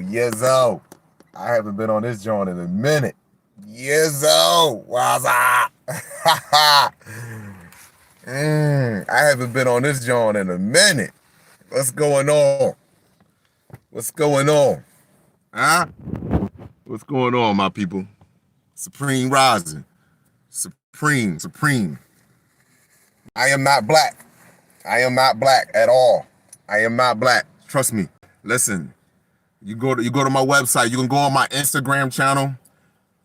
Yizzo. I haven't been on this joint in a minute. Yizzo, what's up? I haven't been on this joint in a minute. What's going on? What's going on? Huh? What's going on, my people? Supreme Rising. Supreme. I am not black. I am not black at all. I am not black. Trust me. Listen, you go to my website. You can go on my Instagram channel.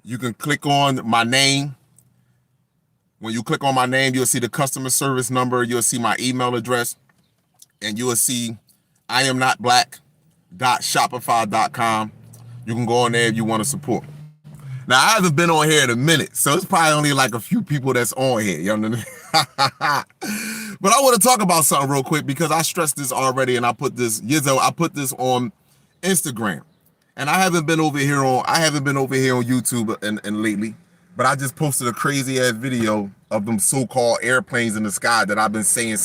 You can click on my name. When you click on my name, you'll see the customer service number. You'll see my email address. And you will see iamnotblack.shopify.com. You can go on there if you want to support. Now, I haven't been on here in a minute, so it's probably only like a few people that's on here. You understand? But I want to talk about something real quick because I stressed this already, and I put this on Instagram. And I haven't been over here on YouTube and lately, but I just posted a crazy ass video of them so-called airplanes in the sky that I've been saying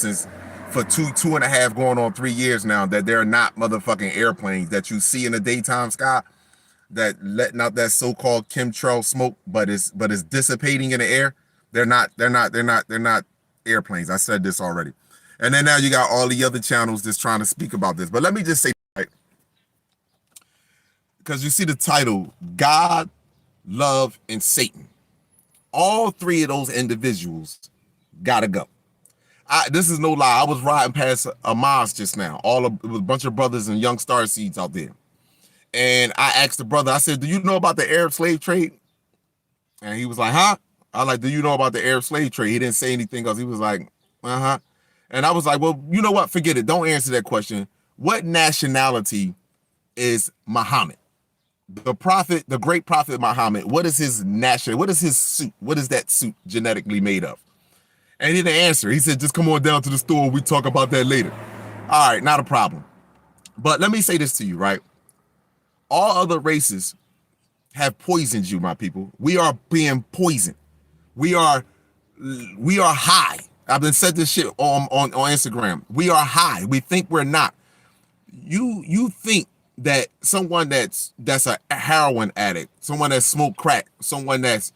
for two and a half going on 3 years now, that they're not motherfucking airplanes that you see in the daytime sky that letting out that so-called chemtrail smoke, but it's dissipating in the air. They're not airplanes. I said this already. And then now you got all the other channels just trying to speak about this. But let me just say, right, because you see the title, God, Love, and Satan. All three of those individuals gotta go. This is no lie. I was riding past a mosque just now. It was a bunch of brothers and young star seeds out there. And I asked the brother, I said, do you know about the Arab slave trade? And he was like, huh? I was like, do you know about the Arab slave trade? He didn't say anything else. He was like, uh-huh. And I was like, well, you know what? Forget it. Don't answer that question. What nationality is Muhammad? The prophet, the great prophet Muhammad, what is his national? What is his suit? What is that suit genetically made of? And he didn't answer. He said, just come on down to the store. We talk about that later. All right, not a problem. But let me say this to you, right? All other races have poisoned you, my people. We are being poisoned. We are high. I've been said this shit on Instagram. We are high. We think we're not. You think that someone that's a heroin addict, someone that smoked crack, someone that's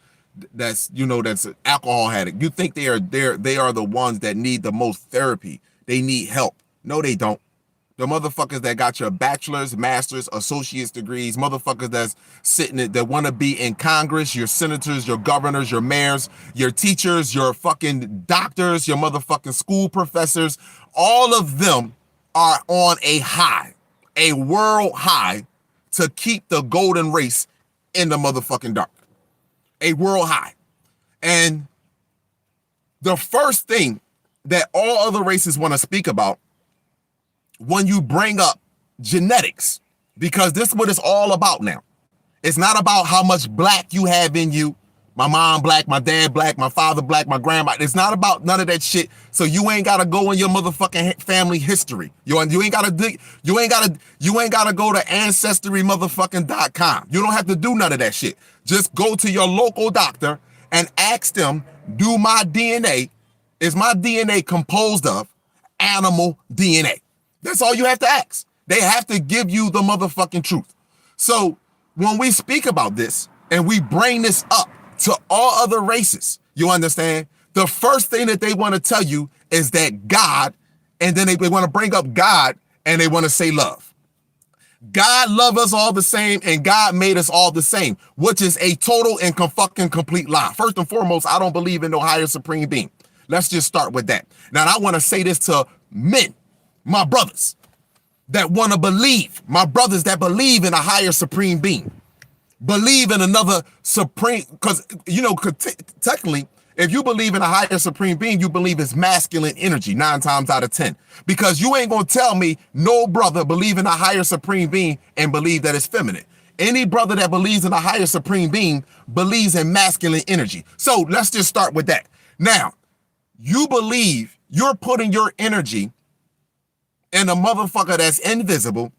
an alcohol addict, you think they are the ones that need the most therapy. They need help. No, they don't. The motherfuckers that got your bachelor's, master's, associate's degrees, motherfuckers that's that want to be in Congress, your senators, your governors, your mayors, your teachers, your fucking doctors, your motherfucking school professors, all of them are on a high, a world high, to keep the golden race in the motherfucking dark. A world high. And the first thing that all other races want to speak about when you bring up genetics, because this is what it's all about now. It's not about how much black you have in you. My mom black, my dad black, my father black, my grandma. It's not about none of that shit. So you ain't gotta go in your motherfucking family history. You ain't gotta go to ancestry.com. You don't have to do none of that shit. Just go to your local doctor and ask them, is my DNA composed of animal DNA? That's all you have to ask. They have to give you the motherfucking truth. So when we speak about this and we bring this up to all other races, you understand? The first thing that they want to tell you is that God, and then they want to bring up God and they want to say love. God loved us all the same and God made us all the same, which is a total and fucking complete lie. First and foremost, I don't believe in no higher supreme being. Let's just start with that. Now, I want to say this to men, my brothers that want to believe, my brothers that believe in a higher supreme being, believe in another supreme, because, technically, if you believe in a higher supreme being, you believe it's masculine energy 9 times out of 10, because you ain't going to tell me no brother believe in a higher supreme being and believe that it's feminine. Any brother that believes in a higher supreme being believes in masculine energy. So let's just start with that. Now, you believe you're putting your energy and a motherfucker that's invisible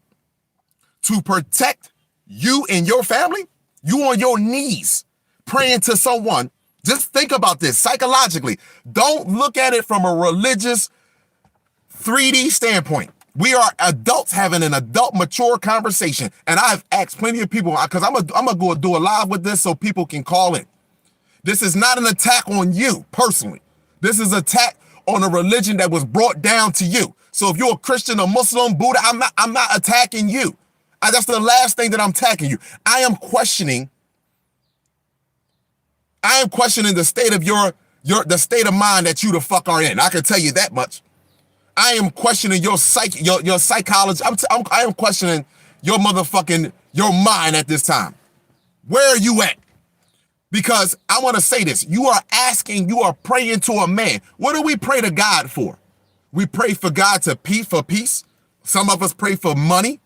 to protect you and your family. You on your knees praying to someone. Just think about this psychologically. Don't look at it from a religious 3D standpoint. We are adults having an adult, mature conversation. And I've asked plenty of people, because I'm gonna go do a live with this so people can call in. This is not an attack on you personally. This is an attack on a religion that was brought down to you. So if you're a Christian or Muslim, Buddha, I'm not attacking you. That's the last thing that I'm attacking you. I am questioning the state of the state of mind that you the fuck are in. I can tell you that much. I am questioning your psychology. I am questioning your mind at this time. Where are you at? Because I want to say this. You are praying to a man. What do we pray to God for? We pray for God for peace. Some of us pray for money.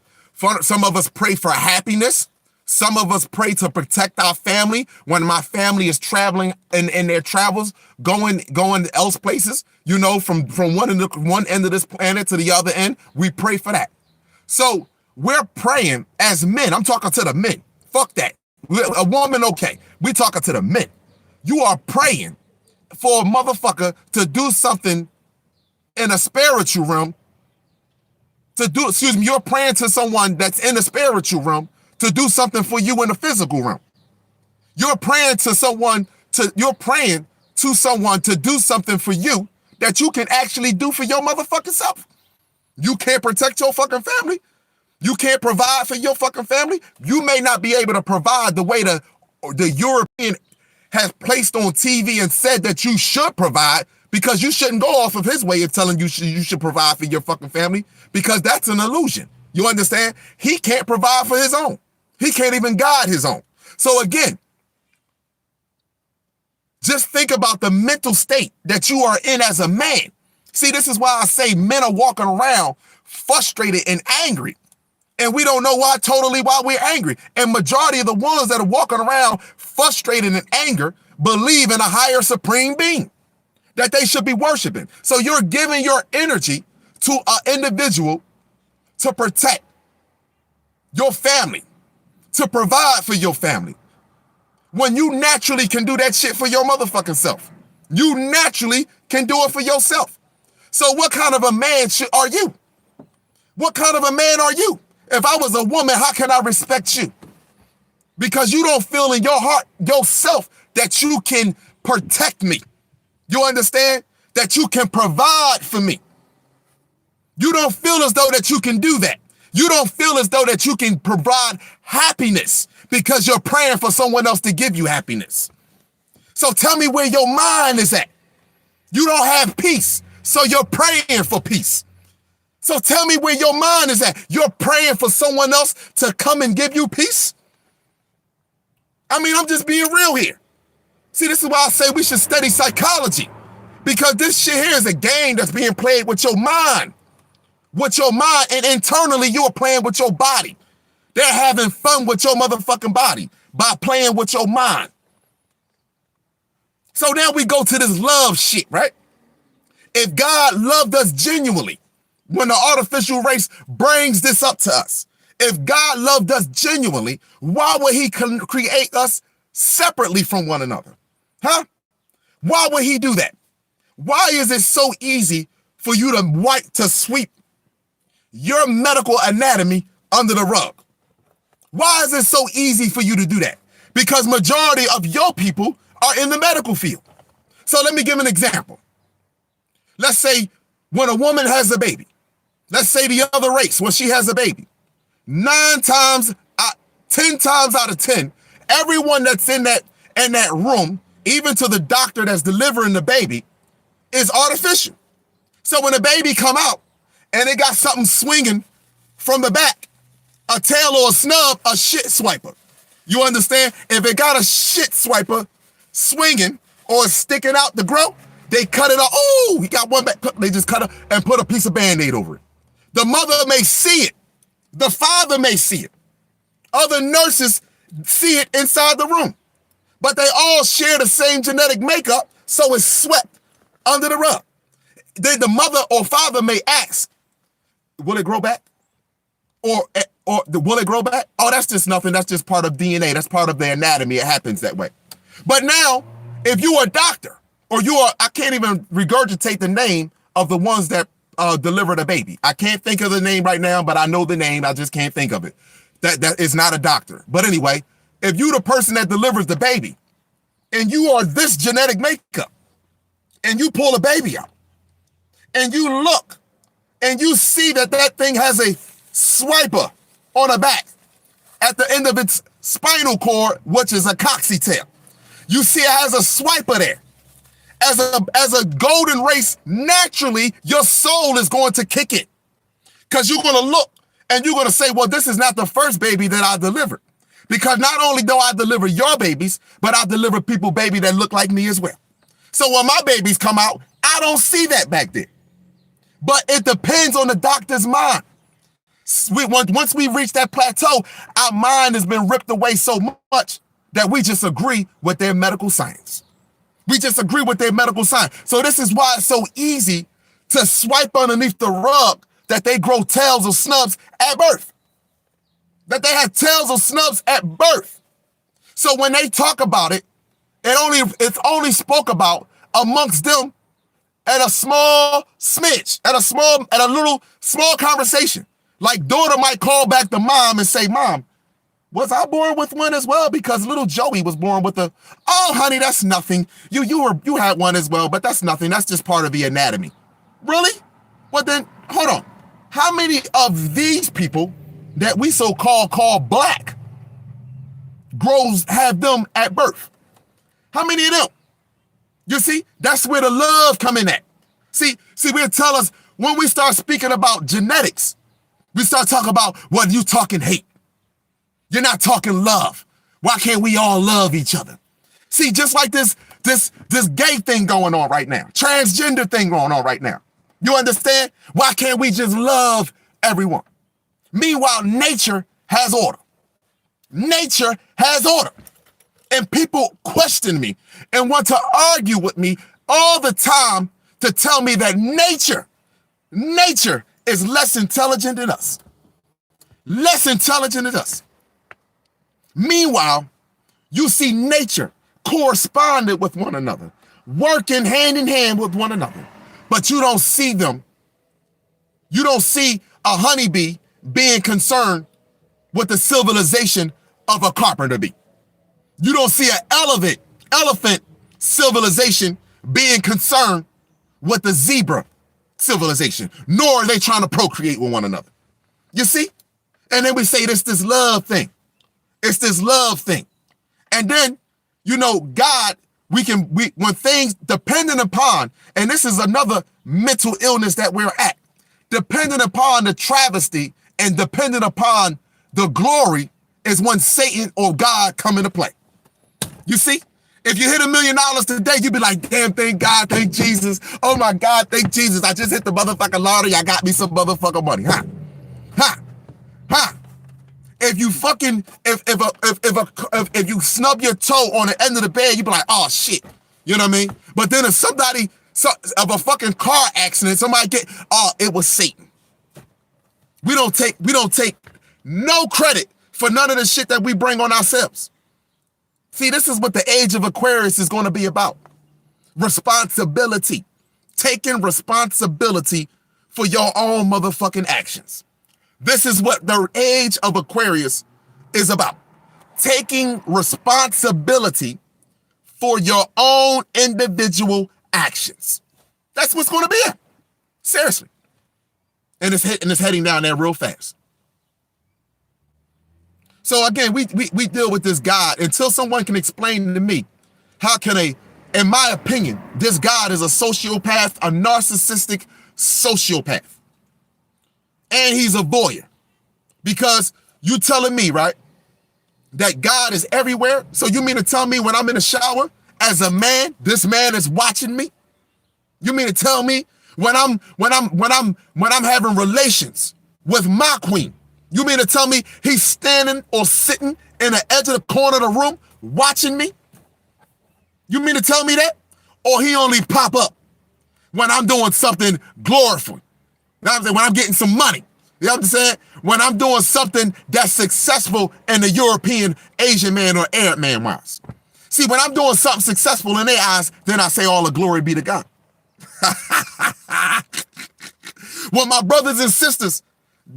Some of us pray for happiness. Some of us pray to protect our family when my family is traveling in their travels, going else places, from one end of this planet to the other end. We pray for that. So we're praying as men. I'm talking to the men. Fuck that. A woman, okay. We talking to the men. You are praying for a motherfucker to do something in a spiritual realm. You're praying to someone that's in the spiritual realm to do something for you in the physical realm. You're praying to someone to do something for you that you can actually do for your motherfucking self. You can't protect your fucking family. You can't provide for your fucking family. You may not be able to provide the way the European has placed on TV and said that you should provide, because you shouldn't go off of his way of telling you should provide for your fucking family, because that's an illusion. You understand? He can't provide for his own. He can't even guide his own. So again, just think about the mental state that you are in as a man. See, this is why I say men are walking around frustrated and angry. And we don't know why we're angry. And majority of the ones that are walking around frustrated and anger believe in a higher supreme being that they should be worshiping. So you're giving your energy to an individual to protect your family, to provide for your family, when you naturally can do that shit for your motherfucking self. You naturally can do it for yourself. So what kind of a man are you? What kind of a man are you? If I was a woman, how can I respect you? Because you don't feel in your heart, yourself, that you can protect me. You understand? That you can provide for me. You don't feel as though that you can do that. You don't feel as though that you can provide happiness because you're praying for someone else to give you happiness. So tell me where your mind is at. You don't have peace, so you're praying for peace. So tell me where your mind is at. You're praying for someone else to come and give you peace? I mean, I'm just being real here. See, this is why I say we should study psychology, because this shit here is a game that's being played with your mind. With your mind, and internally you are playing with your body. They're having fun with your motherfucking body by playing with your mind. So now we go to this love shit, right? If God loved us genuinely, when the artificial race brings this up to us, if God loved us genuinely, why would he create us separately from one another? Huh? Why would he do that? Why is it so easy for you to sweep your medical anatomy under the rug? Why is it so easy for you to do that? Because majority of your people are in the medical field. So let me give an example. Let's say when a woman has a baby, let's say the other race, when she has a baby, 10 times out of 10, everyone that's in that room, even to the doctor that's delivering the baby, is artificial. So when the baby come out and it got something swinging from the back, a tail or a snub, a shit swiper. You understand? If it got a shit swiper swinging or sticking out the growth, they cut it off. Oh, he got one back. They just cut it and put a piece of Band-Aid over it. The mother may see it. The father may see it. Other nurses see it inside the room. But they all share the same genetic makeup, so it's swept under the rug. The mother or father may ask, will it grow back? Or will it grow back? Oh, that's just nothing. That's just part of DNA. That's part of the anatomy. It happens that way. But now, if you are a doctor, or I can't even regurgitate the name of the ones that delivered a baby. I can't think of the name right now, but I know the name. I just can't think of it. That is not a doctor. But anyway, if you the person that delivers the baby and you are this genetic makeup and you pull a baby out and you look and you see that that thing has a swiper on the back at the end of its spinal cord, which is a coccytail. You see it has a swiper there. As a golden race, naturally, your soul is going to kick it. Because you're going to look and you're going to say, well, this is not the first baby that I delivered. Because not only do I deliver your babies, but I deliver people baby that look like me as well. So when my babies come out, I don't see that back there. But it depends on the doctor's mind. Once we reach that plateau, our mind has been ripped away so much that we just agree with their medical science. We just agree with their medical science. So this is why it's so easy to swipe underneath the rug that they grow tails or snubs at birth. That they have tails or snubs at birth. So when they talk about it, it's only spoke about amongst them at a small smidge, at a little small conversation. Like daughter might call back the mom and say, Mom, was I born with one as well? Because little Joey was born with a, oh honey, that's nothing. You had one as well, but that's nothing. That's just part of the anatomy. Really? Well then, hold on. How many of these people that we call black have them at birth? How many of them? You see, that's where the love come in at. See, we'll tell us when we start speaking about genetics, we start talking about, well, you talking hate. You're not talking love. Why can't we all love each other? See, just like this gay thing going on right now, transgender thing going on right now. You understand? Why can't we just love everyone? Meanwhile, nature has order. Nature has order. And people question me and want to argue with me all the time to tell me that nature is less intelligent than us. Less intelligent than us. Meanwhile, you see nature corresponded with one another, working hand in hand with one another, but you don't see them. You don't see a honeybee being concerned with the civilization of a carpenter bee. You don't see an elephant civilization being concerned with the zebra civilization, nor are they trying to procreate with one another. You see? And then we say this love thing. It's this love thing. And then, God, when things dependent upon, and this is another mental illness that we're at, dependent upon the travesty and dependent upon the glory is when Satan or God come into play. You see? If you hit $1 million today, you'd be like, damn, thank God, thank Jesus. Oh my God, thank Jesus. I just hit the motherfucking lottery. I got me some motherfucking money. If you fucking, if you snub your toe on the end of the bed, you be like, oh shit. You know what I mean? But then if somebody, of a fucking car accident, somebody it was Satan. We don't take no credit for none of the shit that we bring on ourselves. See, this is what the age of Aquarius is going to be about. Responsibility. Taking responsibility for your own motherfucking actions. This is what the age of Aquarius is about. Taking responsibility for your own individual actions. That's what's going to be it. Seriously. And it's heading down there real fast. So again, we deal with this God until someone can explain to me how can in my opinion, this God is a sociopath, a narcissistic sociopath. And he's a voyeur. Because you telling me, right, that God is everywhere? So you mean to tell me when I'm in the shower as a man, this man is watching me? You mean to tell me when I'm having relations with my queen, you mean to tell me he's standing or sitting in the edge of the corner of the room watching me? You mean to tell me that? Or he only pop up when I'm doing something gloriful? You know what I'm saying? When I'm getting some money. You know what I'm saying? When I'm doing something that's successful in the European, Asian man or Arab man wise. See, when I'm doing something successful in their eyes, then I say all the glory be to God. When my brothers and sisters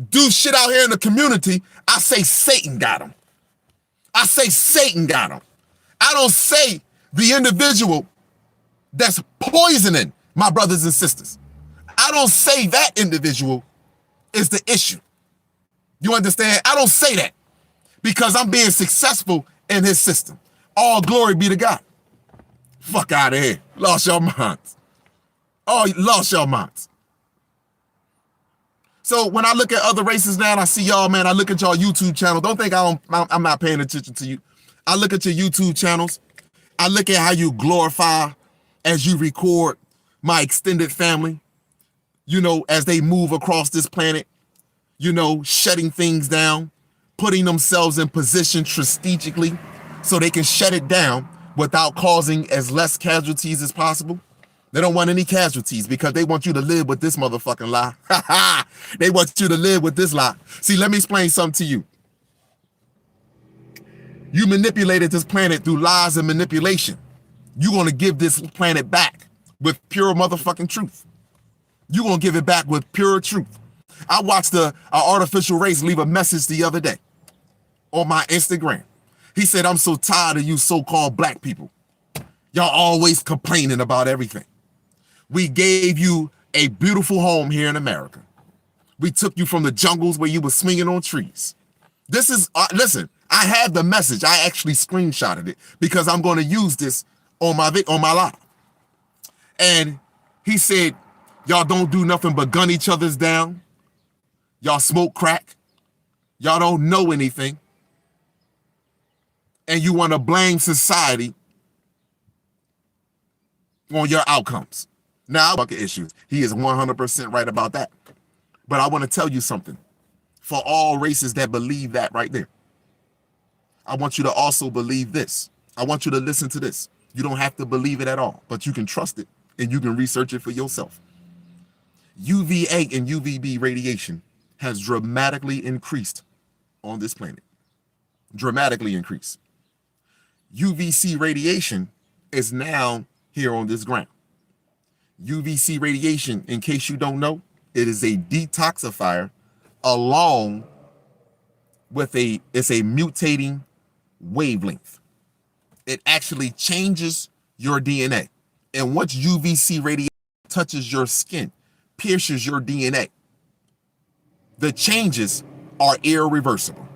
do shit out here in the community, I say Satan got them. I say Satan got them. I don't say the individual that's poisoning my brothers and sisters. I don't say that individual is the issue. You understand? I don't say that because I'm being successful in his system. All glory be to God. Fuck out of here. Lost your minds. Oh, you lost your minds. So when I look at other races now and I see y'all, man, I look at y'all YouTube channel. Don't think I'm not paying attention to you. I look at your YouTube channels. I look at how you glorify as you record my extended family, you know, as they move across this planet, you know, shutting things down, putting themselves in position strategically so they can shut it down without causing as less casualties as possible. They don't want any casualties because they want you to live with this motherfucking lie. They want you to live with this lie. See, let me explain something to you. You manipulated this planet through lies and manipulation. You're going to give this planet back with pure motherfucking truth. You're going to give it back with pure truth. I watched an artificial race leave a message the other day on my Instagram. He said, I'm so tired of you so-called black people. Y'all always complaining about everything. We gave you a beautiful home here in America. We took you from the jungles where you were swinging on trees. This is, listen, I have the message. I actually screenshotted it because I'm going to use this on my live. And he said, y'all don't do nothing but gun each other's down. Y'all smoke crack. Y'all don't know anything. And you want to blame society on your outcomes. Now, bucket issues. He is 100% right about that. But I want to tell you something. For all races that believe that right there, I want you to also believe this. I want you to listen to this. You don't have to believe it at all, but you can trust it and you can research it for yourself. UVA and UVB radiation has dramatically increased on this planet. Dramatically increased. UVC radiation is now here on this ground. UVC radiation, in case you don't know, it is a detoxifier along with it's a mutating wavelength. It actually changes your DNA. And once UVC radiation touches your skin, pierces your DNA, the changes are irreversible.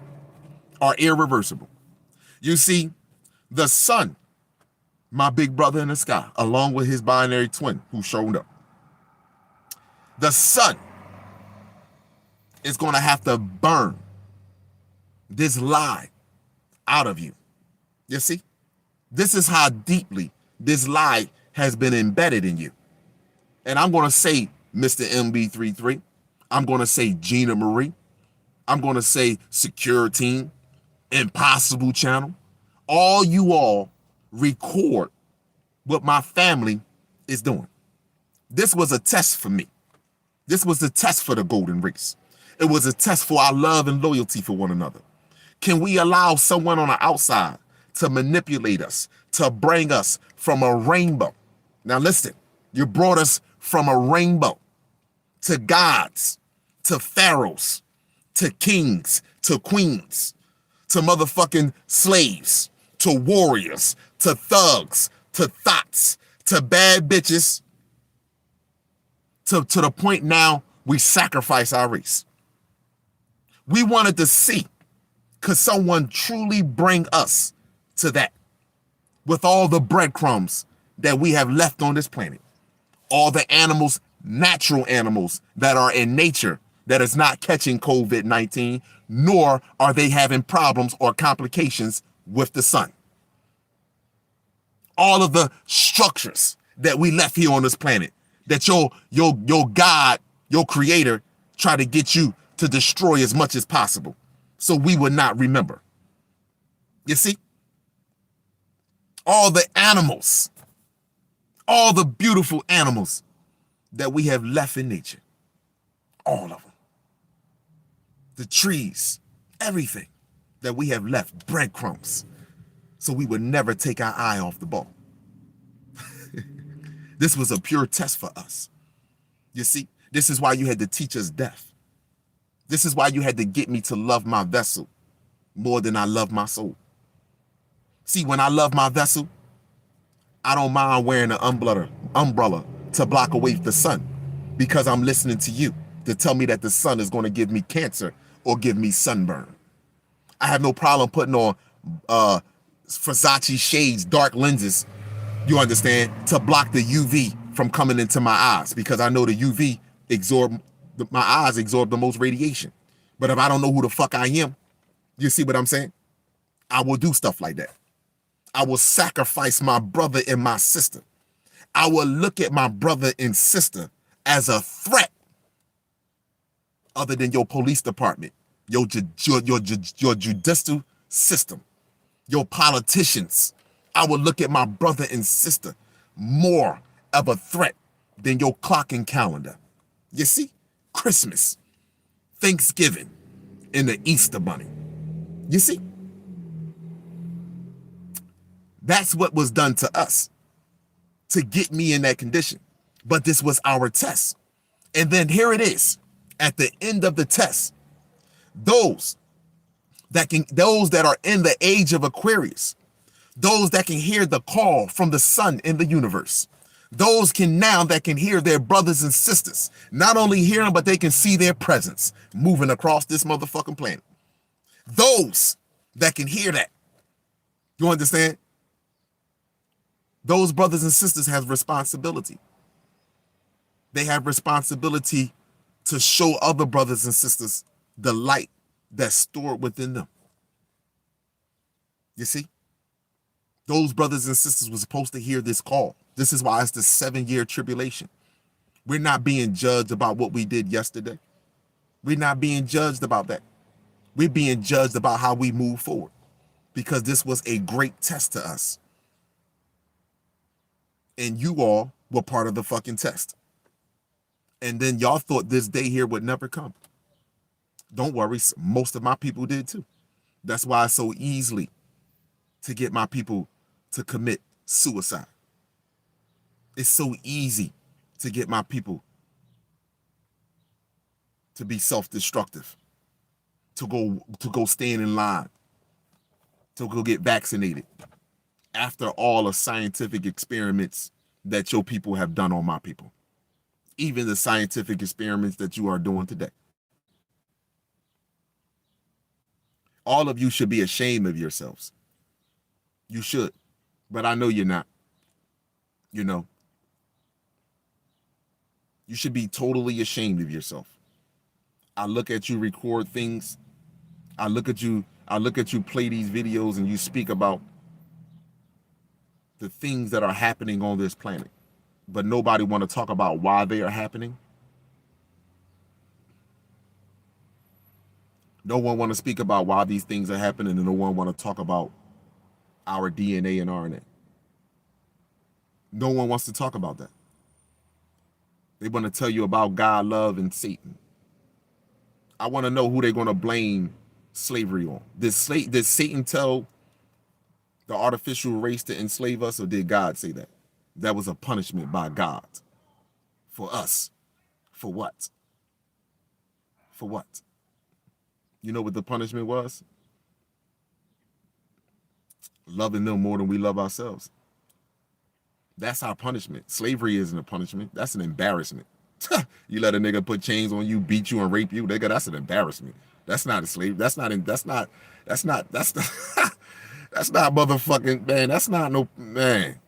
You see, the sun, my big brother in the sky, along with his binary twin who showed up, the sun is going to have to burn this lie out of you. You see? This is how deeply this lie has been embedded in you. And I'm going to say Mr. MB33. I'm going to say Gina Marie. I'm going to say Secure Team, Impossible Channel. All you all record what my family is doing. This was a test for me. This was a test for the golden race. It was a test for our love and loyalty for one another. Can we allow someone on the outside to manipulate us, to bring us from a rainbow? Now listen, you brought us from a rainbow to gods, to pharaohs, to kings, to queens, to motherfucking slaves, to warriors, to thugs, to thots, to bad bitches, to the point now we sacrifice our race. We wanted to see, could someone truly bring us to that with all the breadcrumbs that we have left on this planet, all the animals, natural animals that are in nature that is not catching COVID-19, nor are they having problems or complications with the sun. All of the structures that we left here on this planet that your God, your creator, try to get you to destroy as much as possible so we would not remember. You see? All the animals, all the beautiful animals that we have left in nature, all of them. The trees, everything that we have left, breadcrumbs, so we would never take our eye off the ball. This was a pure test for us. You see, This is why you had to teach us death. This is why you had to get me to love my vessel more than I love my soul. See, when I love my vessel, I don't mind wearing an umbrella to block away the sun, because I'm listening to you to tell me that the sun is going to give me cancer or give me sunburn. I have no problem putting on Versace shades, dark lenses, you understand, to block the UV from coming into my eyes, because I know the UV my eyes absorb the most radiation. But if I don't know who the fuck I am, you see what I'm saying? I will do stuff like that. I will sacrifice my brother and my sister. I will look at my brother and sister as a threat other than your police department, your judicial system, your politicians. I will look at my brother and sister more of a threat than your clock and calendar. You see? Christmas, Thanksgiving, and the Easter Bunny. You see? That's what was done to us to get me in that condition. But this was our test. And then here it is. At the end of the test, those that are in the age of Aquarius, those that can hear the call from the sun in the universe, those that can hear their brothers and sisters, not only hear them, but they can see their presence moving across this motherfucking planet. Those that can hear that, you understand? Those brothers and sisters have responsibility. They have responsibility to show other brothers and sisters the light that's stored within them. You see? Those brothers and sisters were supposed to hear this call. This is why it's the 7-year tribulation. We're not being judged about what we did yesterday. We're not being judged about that. We're being judged about how we move forward, because this was a great test to us. And you all were part of the fucking test. And then y'all thought this day here would never come. Don't worry, most of my people did too. That's why it's so easy to get my people to commit suicide. It's so easy to get my people to be self-destructive, to go stand in line, to go get vaccinated, after all the scientific experiments that your people have done on my people. Even the scientific experiments that you are doing today. All of you should be ashamed of yourselves. You should, but I know you're not. You know, you should be totally ashamed of yourself. I look at you record things. I look at you play these videos, and you speak about the things that are happening on this planet, but nobody want to talk about why they are happening. No one want to speak about why these things are happening, and no one want to talk about our DNA and RNA. No one wants to talk about that. They want to tell you about God, love, and Satan. I want to know who they're going to blame slavery on. Did Satan tell the artificial race to enslave us, or did God say that? That was a punishment by God for us. For what? For what? You know what the punishment was? Loving them more than we love ourselves. That's our punishment. Slavery isn't a punishment. That's an embarrassment. You let a nigga put chains on you, beat you, and rape you, nigga, that's an embarrassment. That's not a slave. That's not motherfucking, man. That's not no, man.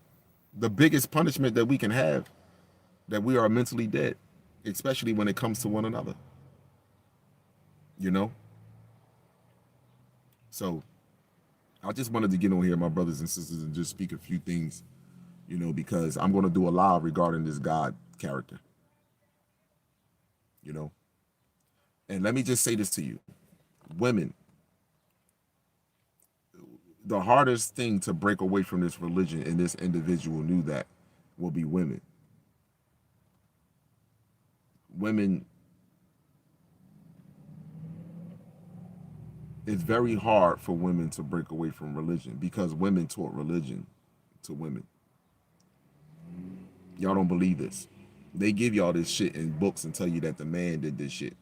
The biggest punishment that we can have, that we are mentally dead, especially when it comes to one another. You know? So I just wanted to get on here, my brothers and sisters, and just speak a few things, you know, because I'm going to do a live regarding this God character. You know? And let me just say this to you. Women, the hardest thing to break away from this religion, and this individual knew that, will be women. Women, it's very hard for women to break away from religion, because women taught religion to women. Y'all don't believe this. They give y'all this shit in books and tell you that the man did this shit.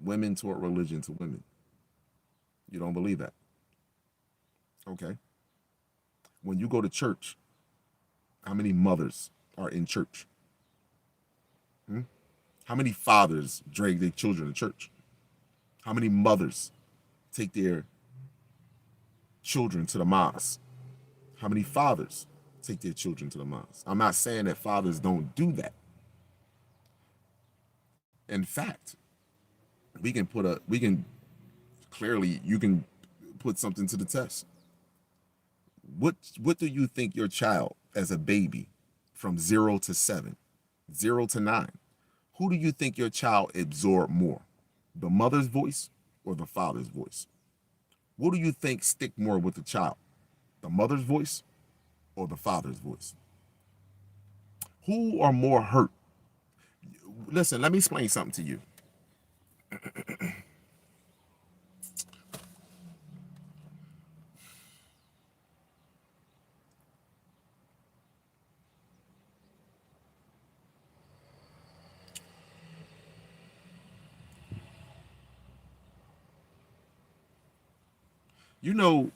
Women taught religion to women. You don't believe that? Okay. When you go to church, how many mothers are in church? Hmm? How many fathers drag their children to church? How many mothers take their children to the mosque? How many fathers take their children to the mosque? I'm not saying that fathers don't do that. In fact, we can clearly, you can put something to the test. What do you think your child as a baby from 0 to 7, 0 to 9, who do you think your child absorb more? The mother's voice or the father's voice? What do you think stick more with the child? The mother's voice or the father's voice? Who are more hurt? Listen, let me explain something to you. You know,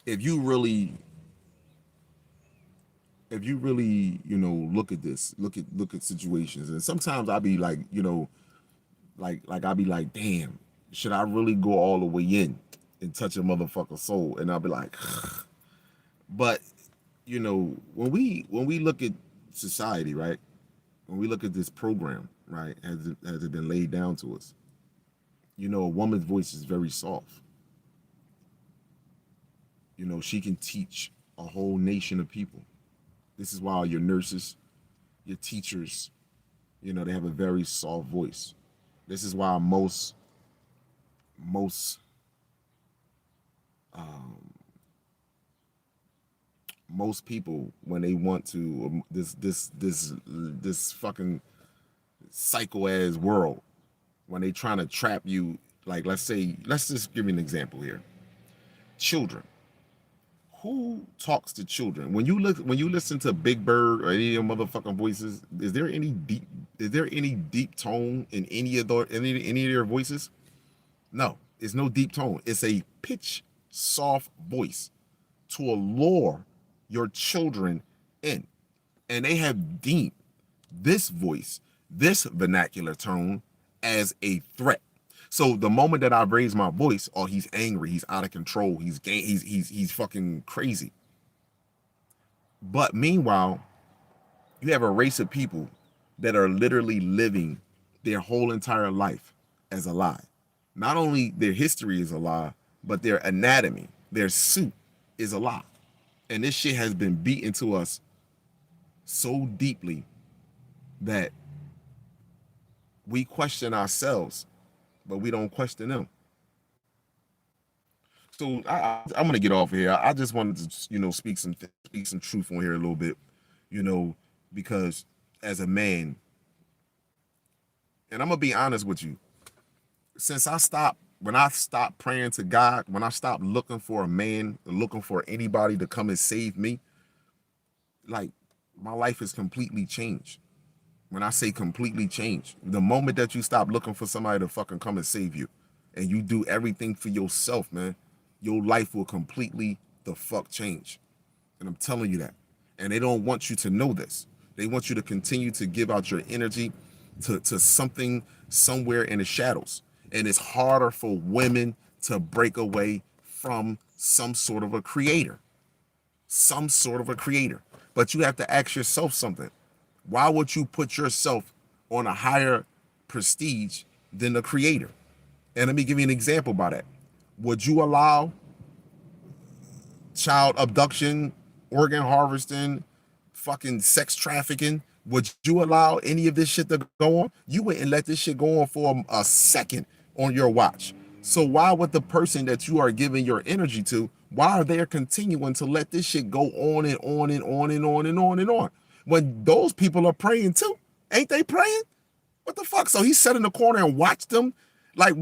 if you really look at this, look at situations, and sometimes I'll be like, like I'll be like, damn, should I really go all the way in and touch a motherfucker's soul? And I'll be like, but when we look at society, right? When we look at this program, right, has it been laid down to us? A woman's voice is very soft. She can teach a whole nation of people. This is why your nurses, your teachers, they have a very soft voice. This is why most um, most people, when they want to, this fucking psycho ass world, when they trying to trap you, like let's just give you an example here. Children. Who talks to children? When you listen to Big Bird or any of your motherfucking voices, is there any deep tone in any of their voices? No, it's no deep tone. It's a pitch soft voice to allure your children in. And they have deemed this voice, this vernacular tone, as a threat. So the moment that I raise my voice, oh, he's angry, he's out of control, he's fucking crazy. But meanwhile, you have a race of people that are literally living their whole entire life as a lie. Not only their history is a lie, but their anatomy, their suit is a lie. And this shit has been beaten to us so deeply that we question ourselves, but we don't question them. So I'm gonna get off here. I just wanted to, speak some truth on here a little bit, because as a man, and I'm gonna be honest with you, when I stopped praying to God, when I stopped looking for a man, looking for anybody to come and save me, like my life has completely changed. When I say completely changed, the moment that you stop looking for somebody to fucking come and save you, and you do everything for yourself, man, your life will completely the fuck change. And I'm telling you that. And they don't want you to know this. They want you to continue to give out your energy to something somewhere in the shadows. And it's harder for women to break away from some sort of a creator. Some sort of a creator. But you have to ask yourself something. Why would you put yourself on a higher prestige than the creator? And let me give you an example by that. Would you allow child abduction, organ harvesting, fucking sex trafficking? Would you allow any of this shit to go on? You wouldn't let this shit go on for a second on your watch. So why would the person that you are giving your energy to, why are they continuing to let this shit go on and on and on and on and on and on? When those people are praying too, ain't they praying? What the fuck? So he sat in the corner and watched them, like,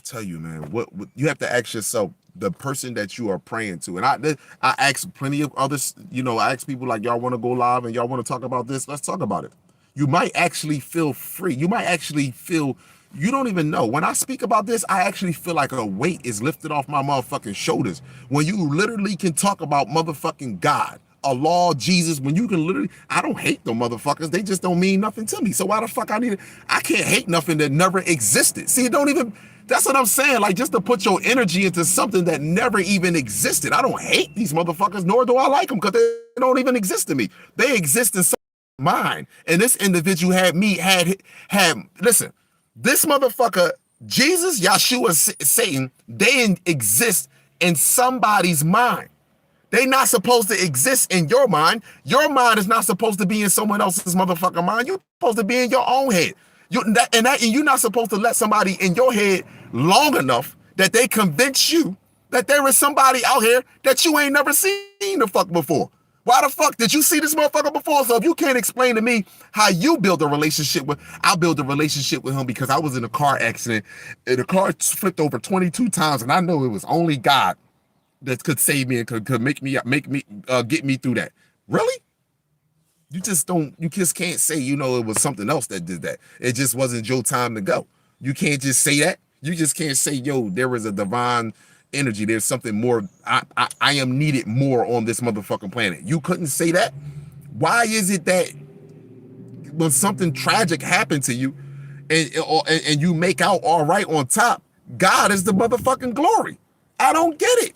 tell you, man, what you have to ask yourself, the person that you are praying to. And I ask plenty of others, you know, I ask people like, y'all want to go live and y'all want to talk about this? Let's talk about it. You might actually feel free. You might actually feel, you don't even know. When I speak about this, I actually feel like a weight is lifted off my motherfucking shoulders. When you literally can talk about motherfucking God, Allah, Jesus, when you can literally, I don't hate them motherfuckers. They just don't mean nothing to me. So why the fuck I can't hate nothing that never existed. See, it don't even, that's what I'm saying. Like, just to put your energy into something that never even existed. I don't hate these motherfuckers, nor do I like them, because they don't even exist to me. They exist in mine. And this individual had listen, this motherfucker, Jesus, Yeshua, Satan, they exist in somebody's mind. They not supposed to exist in your mind. Your mind is not supposed to be in someone else's motherfucking mind. You're supposed to be in your own head. And you're not supposed to let somebody in your head long enough that they convince you that there is somebody out here that you ain't never seen the fuck before. Why the fuck did you see this motherfucker before? So if you can't explain to me how you build a relationship with, I'll build a relationship with him because I was in a car accident and the car flipped over 22 times and I know it was only God that could save me and could make me get me through that. Really? You just can't say, you know, it was something else that did that. It just wasn't your time to go. You can't just say that. You just can't say, yo, there was a divine energy. There's something more. I am needed more on this motherfucking planet. You couldn't say that. Why is it that when something tragic happened to you and you make out all right on top, God is the motherfucking glory? I don't get it.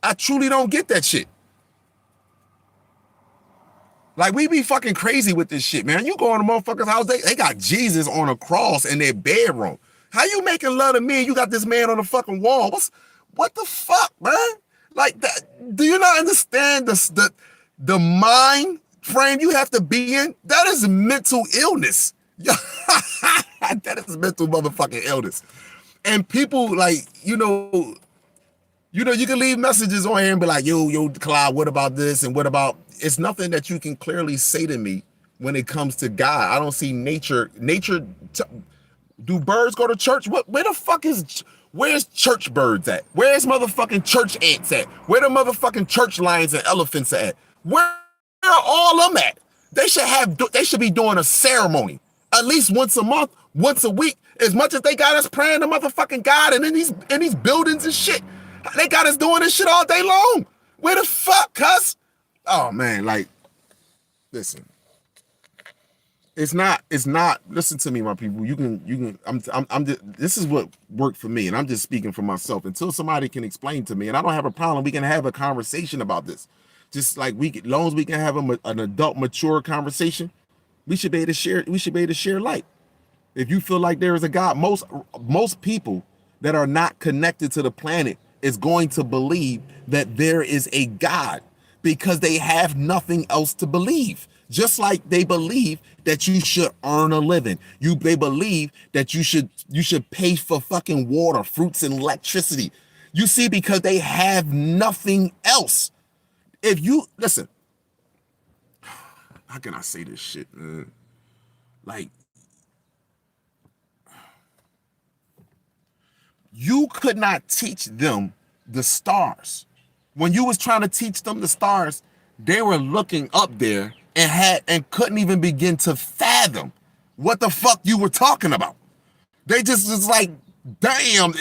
I truly don't get that shit. Like, we be fucking crazy with this shit, man. You go in a motherfucker's house, they got Jesus on a cross in their bedroom. How you making love to me and you got this man on the fucking wall? What the fuck, man? Like, that, do you not understand the mind frame you have to be in? That is mental illness. That is mental motherfucking illness. And people, like, you know, you can leave messages on here and be like, yo, Clyde, what about this? And what about, it's nothing that you can clearly say to me when it comes to God. I don't see nature. Do birds go to church? Where the fuck where's church birds at? Where's motherfucking church ants at? Where the motherfucking church lions and elephants at? Where are all them at? They should be doing a ceremony at least once a month, once a week, as much as they got us praying to motherfucking God and in these buildings and shit. They got us doing this shit all day long. Where the fuck, cuz? Oh man, like, listen. It's not, listen to me, my people. This is what worked for me, and I'm just speaking for myself. Until somebody can explain to me, and I don't have a problem, we can have a conversation about this. Just like long as we can have an adult, mature conversation, we should be able to share light. If you feel like there is a God, most people that are not connected to the planet is going to believe that there is a God because they have nothing else to believe. Just like they believe that you should earn a living. They believe that you should pay for fucking water, fruits, and electricity. You see, because they have nothing else. If you listen, how can I say this shit, man? Like, you could not teach them the stars. When you was trying to teach them the stars, they were looking up there and couldn't even begin to fathom what the fuck you were talking about. They just was like, damn,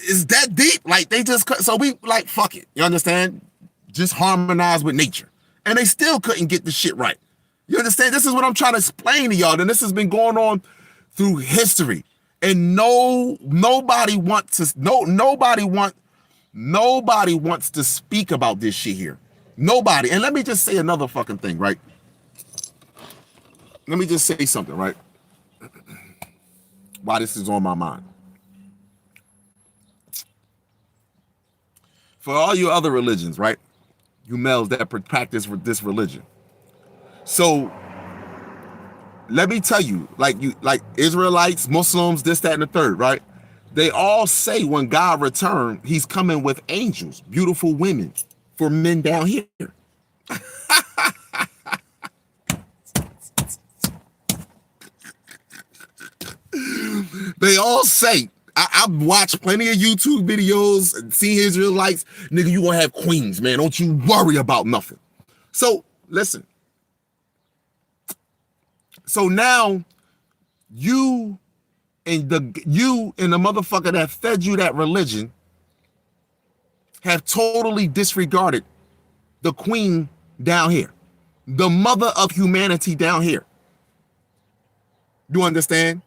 is that deep? Like, they just, so we like, fuck it. You understand? Just harmonize with nature. And they still couldn't get the shit right. You understand? This is what I'm trying to explain to y'all. And this has been going on through history. And nobody wants to speak about this shit here. Nobody. And let me just say another fucking thing, right? Let me just say something, right? Why this is on my mind. For all you other religions, right? You males that practice this religion. So let me tell you, like Israelites, Muslims, this, that, and the third, right? They all say when God returns, he's coming with angels, beautiful women for men down here. They all say, I've watched plenty of YouTube videos and seen Israelites. Nigga, you gonna have queens, man. Don't you worry about nothing. So listen. So now you and the motherfucker that fed you that religion have totally disregarded the queen down here, the mother of humanity down here. You understand?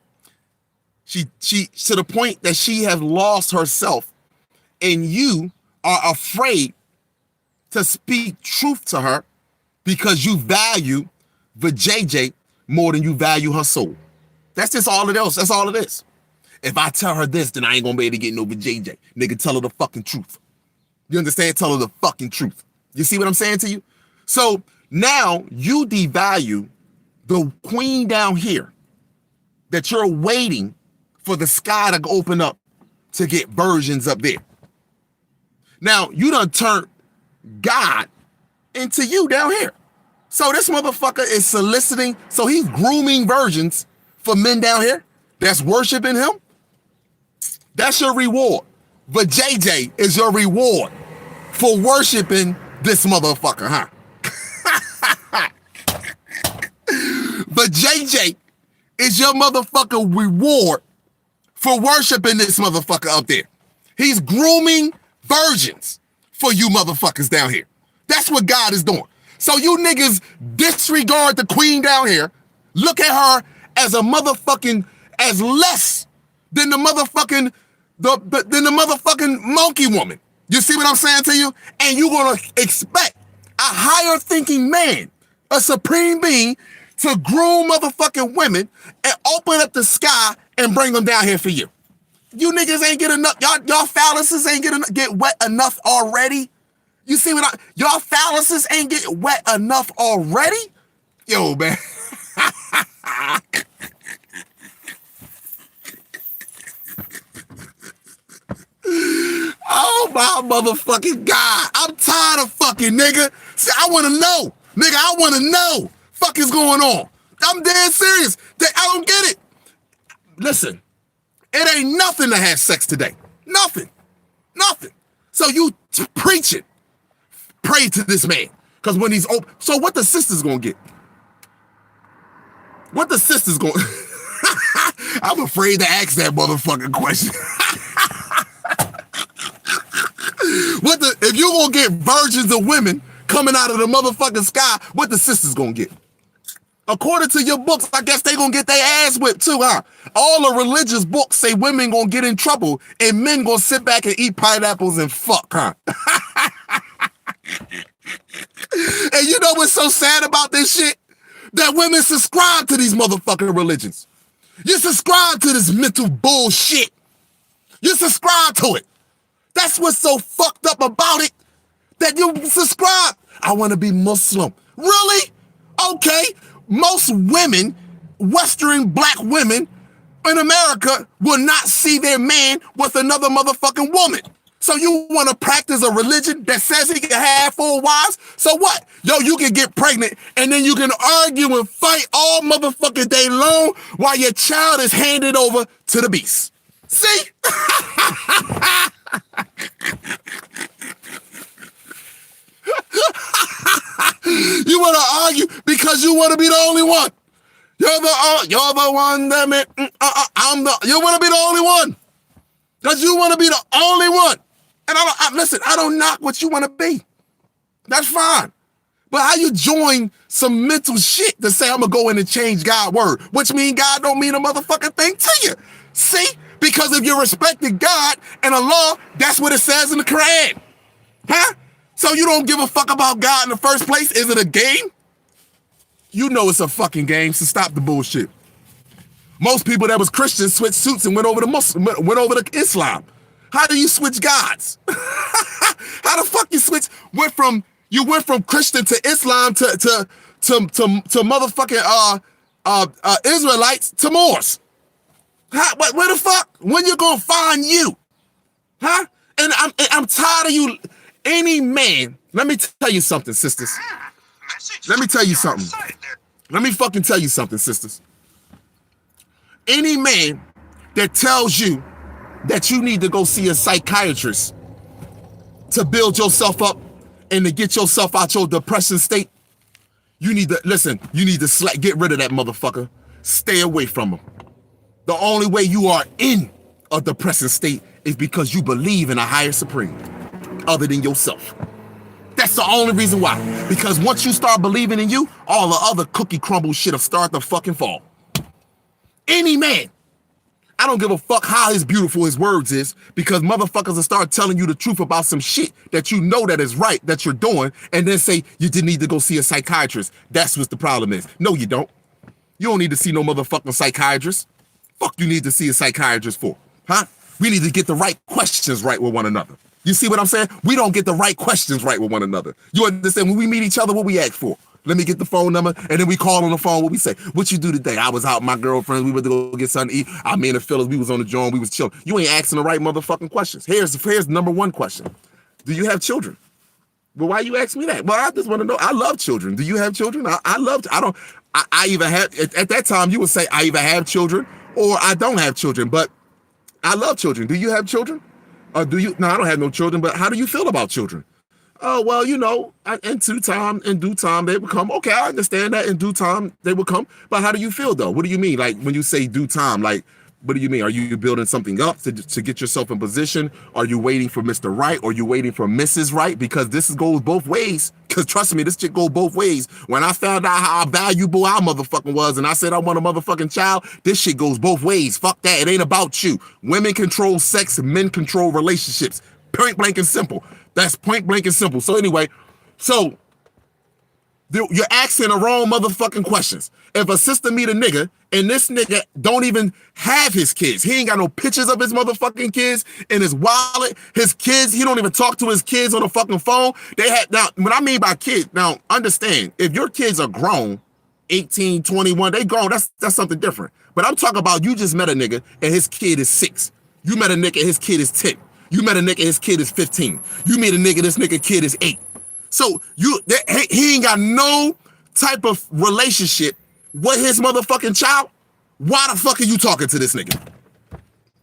She to the point that she has lost herself, and you are afraid to speak truth to her because you value the JJ more than you value her soul. That's just all it is. That's all it is. If I tell her this, then I ain't gonna be able to get no JJ. Nigga, tell her the fucking truth. You understand? Tell her the fucking truth. You see what I'm saying to you? So now you devalue the queen down here that you're waiting for the sky to open up to get virgins up there. Now you done turned God into you down here. So this motherfucker is soliciting, so he's grooming virgins for men down here that's worshiping him. That's your reward. But JJ is your reward for worshiping this motherfucker, huh? But JJ is your motherfucker reward for worshiping this motherfucker up there. He's grooming virgins for you motherfuckers down here. That's what God is doing. So you niggas disregard the queen down here, look at her as a motherfucking, as less than the motherfucking, than the motherfucking monkey woman. You see what I'm saying to you? And you're gonna expect a higher thinking man, a supreme being, to groom motherfucking women and open up the sky and bring them down here for you. You niggas ain't get enough, y'all phalluses ain't get wet enough already. You see what y'all phalluses ain't get wet enough already? Yo, man. Oh my motherfucking God. I'm tired of fucking, nigga. See, I want to know. Nigga, I want to know. Fuck is going on. I'm dead serious. I don't get it. Listen, it ain't nothing to have sex today. Nothing. Nothing. So you preach it. Pray to this man. Because when he's open. So what the sisters gonna get? What the sisters gonna... I'm afraid to ask that motherfucking question. If you gonna get virgins of women coming out of the motherfucking sky, what the sisters gonna get? According to your books, I guess they gonna get their ass whipped too, huh? All the religious books say women gonna get in trouble and men gonna sit back and eat pineapples and fuck, huh? And you know what's so sad about this shit? That women subscribe to these motherfucking religions. You subscribe to this mental bullshit. You subscribe to it. That's what's so fucked up about it, that you subscribe. I want to be Muslim. Really? Okay. Most women, Western black women in America, will not see their man with another motherfucking woman. So you want to practice a religion that says he can have 4 wives? So what? Yo, you can get pregnant and then you can argue and fight all motherfucking day long while your child is handed over to the beast. See? You want to argue because you want to be the only one. You're the one that meant, you want to be the only one. Because you want to be the only one. And listen, I don't knock what you want to be. That's fine. But how you join some mental shit to say I'm going to go in and change God's word, which means God don't mean a motherfucking thing to you. See? Because if you respected God and Allah, that's what it says in the Quran. Huh? So you don't give a fuck about God in the first place? Is it a game? You know it's a fucking game, so stop the bullshit. Most people that was Christians switched suits and went over to Islam. How do you switch gods? How the fuck you switch? You went from Christian to Islam to motherfucking Israelites to Moors. Where the fuck? When you gonna find you? Huh? And I'm tired of you. Any man, let me tell you something, sisters. Let me tell you something. Let me fucking tell you something, sisters. Any man that tells you that you need to go see a psychiatrist to build yourself up and to get yourself out your depression state, you need to, listen, you need to get rid of that motherfucker. Stay away from him. The only way you are in a depressing state is because you believe in a higher supreme other than yourself. That's the only reason why. Because once you start believing in you, all the other cookie crumble shit will start to fucking fall. Any man, I don't give a fuck how beautiful his words is, because motherfuckers will start telling you the truth about some shit that you know that is right, that you're doing, and then say you didn't need to go see a psychiatrist. That's what the problem is. No, you don't. You don't need to see no motherfucking psychiatrist. Fuck you need to see a psychiatrist for, huh? We need to get the right questions right with one another. You see what I'm saying? We don't get the right questions right with one another. You understand? When we meet each other, what we ask for? Let me get the phone number, and then we call on the phone. What we say? What you do today? I was out with my girlfriend. We went to go get something to eat. I mean, the fellas, we was on the joint. We was chilling. You ain't asking the right motherfucking questions. Here's the number one question. Do you have children? Well, why you ask me that? Well, I just want to know. I love children. Do you have children? I either have, at that time, you would say I either have children or I don't have children, but I love children. Do you have children? Or do you? No, I don't have no children, but how do you feel about children? Oh, well, you know, in due time, they will come. Okay, I understand that in due time, they will come. But how do you feel, though? What do you mean? Like, when you say due time, like, what do you mean? Are you building something up to get yourself in position? Are you waiting for Mr. Right? Or are you waiting for Mrs. Right? Because this goes both ways. Because trust me, this shit goes both ways. When I found out how valuable our motherfucking was and I said I want a motherfucking child, this shit goes both ways. Fuck that. It ain't about you. Women control sex, men control relationships. Point blank and simple. That's point blank and simple. So anyway, you're asking the wrong motherfucking questions. If a sister meet a nigga and this nigga don't even have his kids, he ain't got no pictures of his motherfucking kids in his wallet, his kids, he don't even talk to his kids on the fucking phone. Now, what I mean by kids, now understand, if your kids are grown, 18, 21, they grown, that's something different. But I'm talking about you just met a nigga and his kid is 6. You met a nigga and his kid is 10. You met a nigga, his kid is 15. You meet a nigga, this nigga kid is 8. So he ain't got no type of relationship with his motherfucking child. Why the fuck are you talking to this nigga?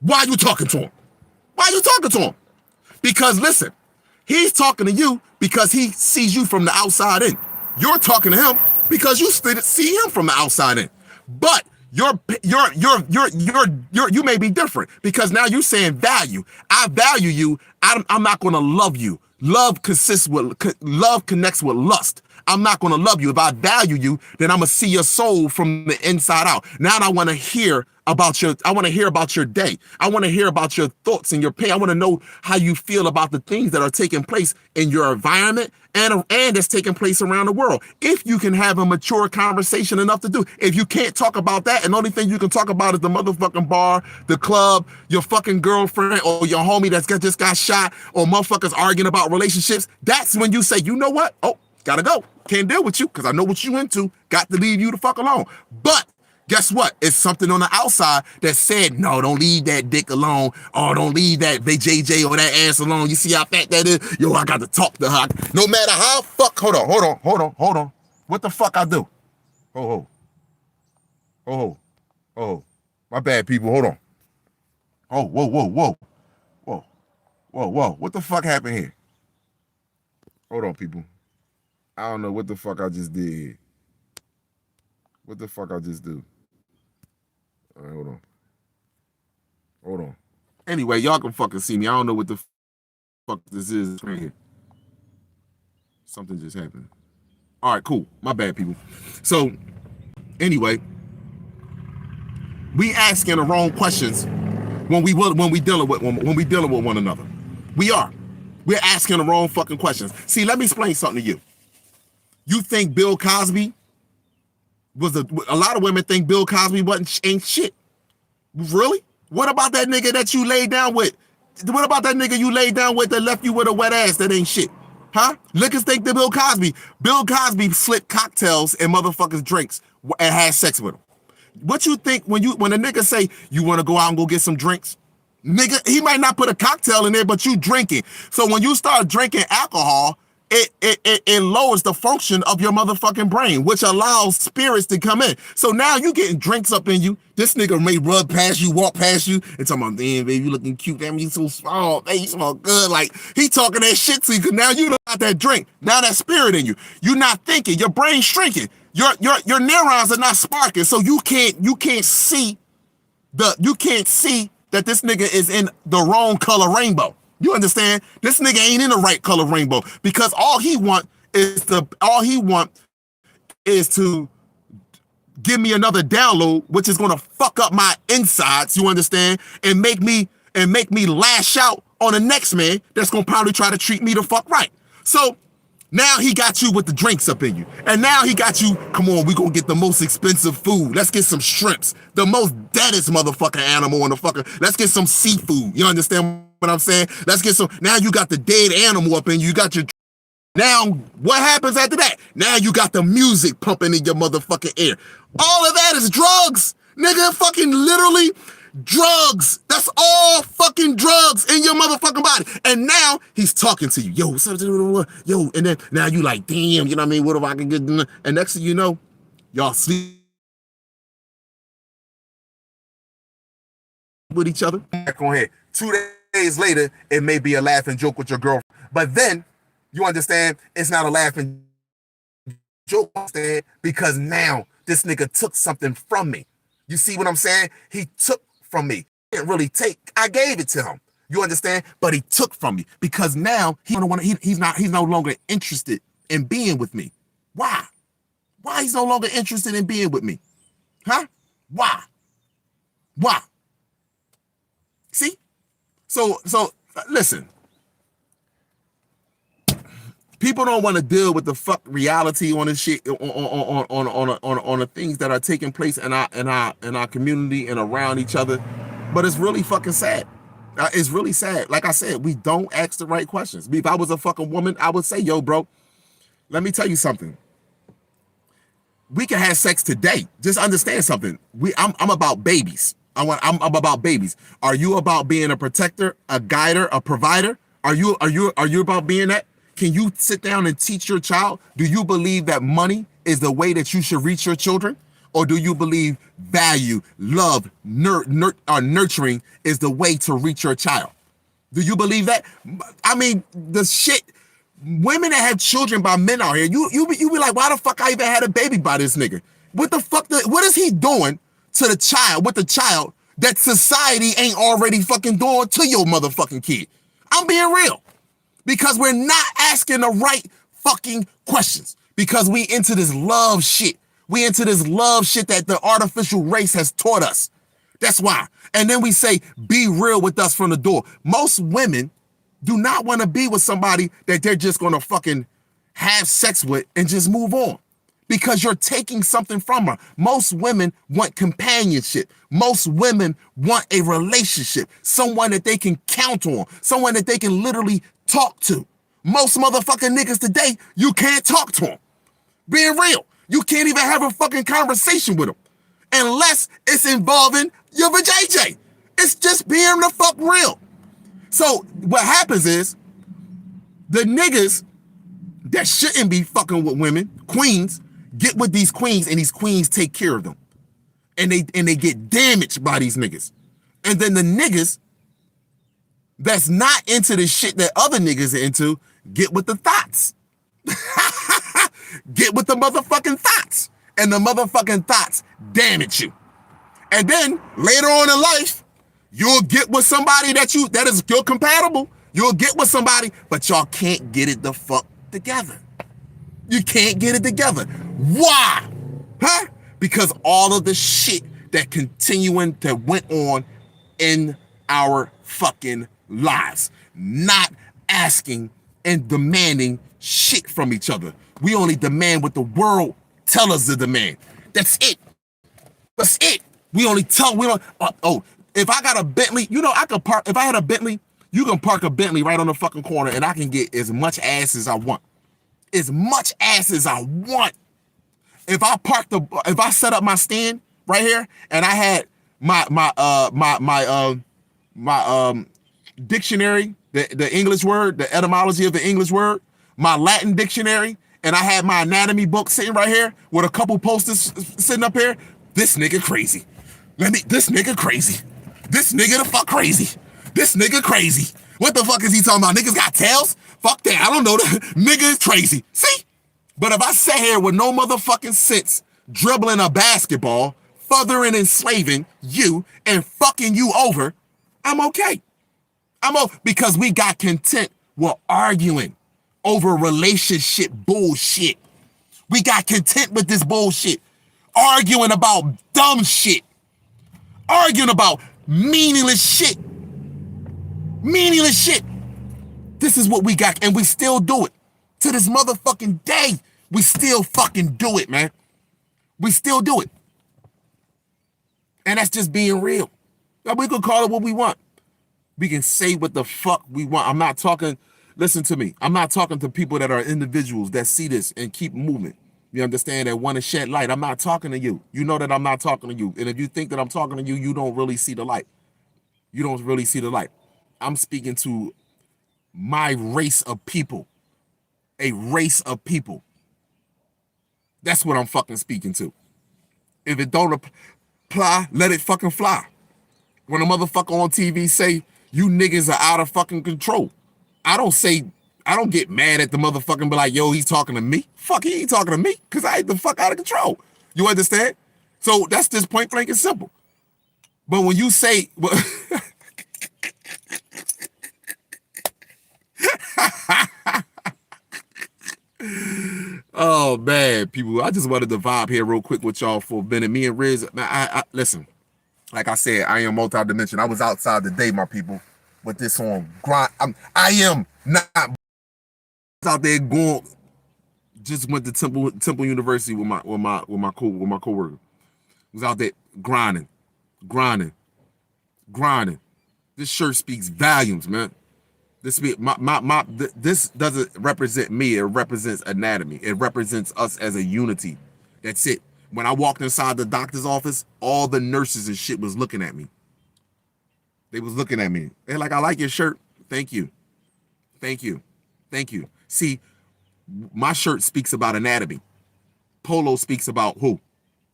Why are you talking to him? Why are you talking to him? Because listen, he's talking to you because he sees you from the outside in. You're talking to him because you see him from the outside in. But you may be different because now you're saying value. I value you. I'm not going to love you. Love connects with lust. I'm not going to love you. If I value you, then I'm going to see your soul from the inside out. Now I want to hear about your day. I want to hear about your thoughts and your pain. I want to know how you feel about the things that are taking place in your environment and that's taking place around the world. If you can have a mature conversation enough to do, if you can't talk about that and the only thing you can talk about is the motherfucking bar, the club, your fucking girlfriend or your homie that's just got shot or motherfuckers arguing about relationships, that's when you say, you know what? Oh, gotta go. Can't deal with you because I know what you into. Got to leave you the fuck alone. But guess what? It's something on the outside that said, no, don't leave that dick alone. Or don't leave that JJ or that ass alone. You see how fat that is? Yo, I got to talk to her. No matter how fuck. Hold on. What the fuck I do? Oh. My bad, people. Hold on. Oh, whoa. What the fuck happened here? Hold on, people. I don't know what the fuck I just did here. What the fuck I just do? All right, hold on. Anyway, y'all can fucking see me. I don't know what the fuck this is right here. Something just happened. All right, cool. My bad, people. So, anyway, we asking the wrong questions when we dealing with one another. We're asking the wrong fucking questions. See, let me explain something to you. You think Bill Cosby was a lot of women think Bill Cosby ain't shit. Really? What about that nigga that you laid down with? What about that nigga you laid down with that left you with a wet ass that ain't shit? Huh? Niggas think that Bill Cosby slipped cocktails in motherfuckers' drinks and had sex with them. What you think when a nigga say you want to go out and go get some drinks? Nigga, he might not put a cocktail in there, but you drinking. So when you start drinking alcohol, it lowers the function of your motherfucking brain, which allows spirits to come in. So now you getting drinks up in you. This nigga may rub past you, walk past you, and talking about, damn, baby, you looking cute. Damn, you so small. Hey, you smell good. Like, he talking that shit to you because now you got that drink. Now that spirit in you. You're not thinking. Your brain's shrinking. Your neurons are not sparking. So you can't see that this nigga is in the wrong color rainbow. You understand? This nigga ain't in the right color rainbow because all he want is to give me another download, which is gonna fuck up my insides. You understand? And make me lash out on the next man that's gonna probably try to treat me the fuck right. So now he got you with the drinks up in you. And now he got you, come on, we gonna get the most expensive food. Let's get some shrimps. The most deadest motherfucking animal in the fucking, let's get some seafood. You understand what I'm saying? Let's get some, now you got the dead animal up in you. You got your, now what happens after that? Now you got the music pumping in your motherfucking ear. All of that is drugs. Nigga, fucking literally drugs. That's all fucking drugs in your motherfucking body. And now he's talking to you. Yo, what's up? Yo, and then now you like, damn, you know what I mean? What if I can get, and next thing you know, y'all sleep with each other. Back on here. 2 days later, it may be a laughing joke with your girlfriend. But then, you understand, it's not a laughing joke, because now this nigga took something from me. You see what I'm saying? He took from me. He didn't really take. I gave it to him. You understand? But he took from me because now he's no longer interested in being with me. Why? Why he's no longer interested in being with me? Huh? Why? Why? See? So listen. People don't want to deal with the fuck reality on this shit, on the things that are taking place in our community and around each other. But it's really fucking sad. It's really sad. Like I said, we don't ask the right questions. If I was a fucking woman, I would say, yo, bro, let me tell you something. We can have sex today. Just understand something. I'm about babies. I'm about babies. Are you about being a protector, a guider, a provider? Are you about being that? Can you sit down and teach your child? Do you believe that money is the way that you should reach your children? Or do you believe value, love, nurturing is the way to reach your child? Do you believe that? I mean, the shit, women that have children by men out here, you be like, why the fuck I even had a baby by this nigga? What the fuck, what is he doing to the child, with the child, that society ain't already fucking doing to your motherfucking kid? I'm being real. Because we're not asking the right fucking questions. Because we into this love shit. We into this love shit that the artificial race has taught us. That's why. And then we say, be real with us from the door. Most women do not want to be with somebody that they're just going to fucking have sex with and just move on. Because you're taking something from her. Most women want companionship. Most women want a relationship. Someone that they can count on. Someone that they can literally talk to. Most motherfucking niggas today, you can't talk to them. Being real. You can't even have a fucking conversation with them. Unless it's involving your vajayjay. It's just being the fuck real. So what happens is, the niggas that shouldn't be fucking with women, queens, get with these queens, and these queens take care of them. And they get damaged by these niggas. And then the niggas that's not into the shit that other niggas are into, get with the thoughts. Get with the motherfucking thoughts. And the motherfucking thoughts damage you. And then later on in life, you'll get with somebody that is still compatible. You'll get with somebody, but y'all can't get it the fuck together. You can't get it together. Why? Huh? Because all of the shit that went on in our fucking lives. Not asking and demanding shit from each other. We only demand what the world tell us to demand. That's it. That's it. We don't, if I got a Bentley, I could park, if I had a Bentley, you can park a Bentley right on the fucking corner and I can get as much ass as I want. As much ass as I want. If I set up my stand right here and I had my dictionary, the English word, the etymology of the English word, my Latin dictionary, and I had my anatomy book sitting right here with a couple posters sitting up here, this nigga crazy. This nigga crazy. This nigga the fuck crazy. This nigga crazy. What the fuck is he talking about? Niggas got tails? Fuck that. I don't know. Nigga is crazy. See? But if I sat here with no motherfucking sense, dribbling a basketball, furthering enslaving you, and fucking you over, I'm okay. Because we got content with arguing over relationship bullshit. We got content with this bullshit. Arguing about dumb shit. Arguing about meaningless shit. Meaningless shit. This is what we got, and we still do it. To this motherfucking day, we still fucking do it, man. We still do it. And that's just being real. Now, we could call it what we want. We can say what the fuck we want. I'm not talking, listen to me. I'm not talking to people that are individuals that see this and keep moving. You understand, that want to shed light. I'm not talking to you. You know that I'm not talking to you. And if you think that I'm talking to you, you don't really see the light. You don't really see the light. I'm speaking to my race of people. A race of people. That's what I'm fucking speaking to. If it don't apply, let it fucking fly. When a motherfucker on TV say, you niggas are out of fucking control, I don't get mad at the motherfucker and be like, yo, he's talking to me. Fuck, he ain't talking to me, because I ain't the fuck out of control. You understand? So that's just point blank and simple. But when you say, oh man, people, I just wanted to vibe here real quick with y'all for a minute. Me and Riz, I listen, like I said, I am multi-dimensional. I was outside today, my people, with this on grind. I am not out there going. Just went to Temple University with my coworker. Was out there grinding. This shirt speaks volumes, man. This doesn't represent me. It represents anatomy. It represents us as a unity. That's it. When I walked inside the doctor's office, all the nurses and shit was looking at me. They was looking at me. They're like, I like your shirt. Thank you. See, my shirt speaks about anatomy. Polo speaks about who?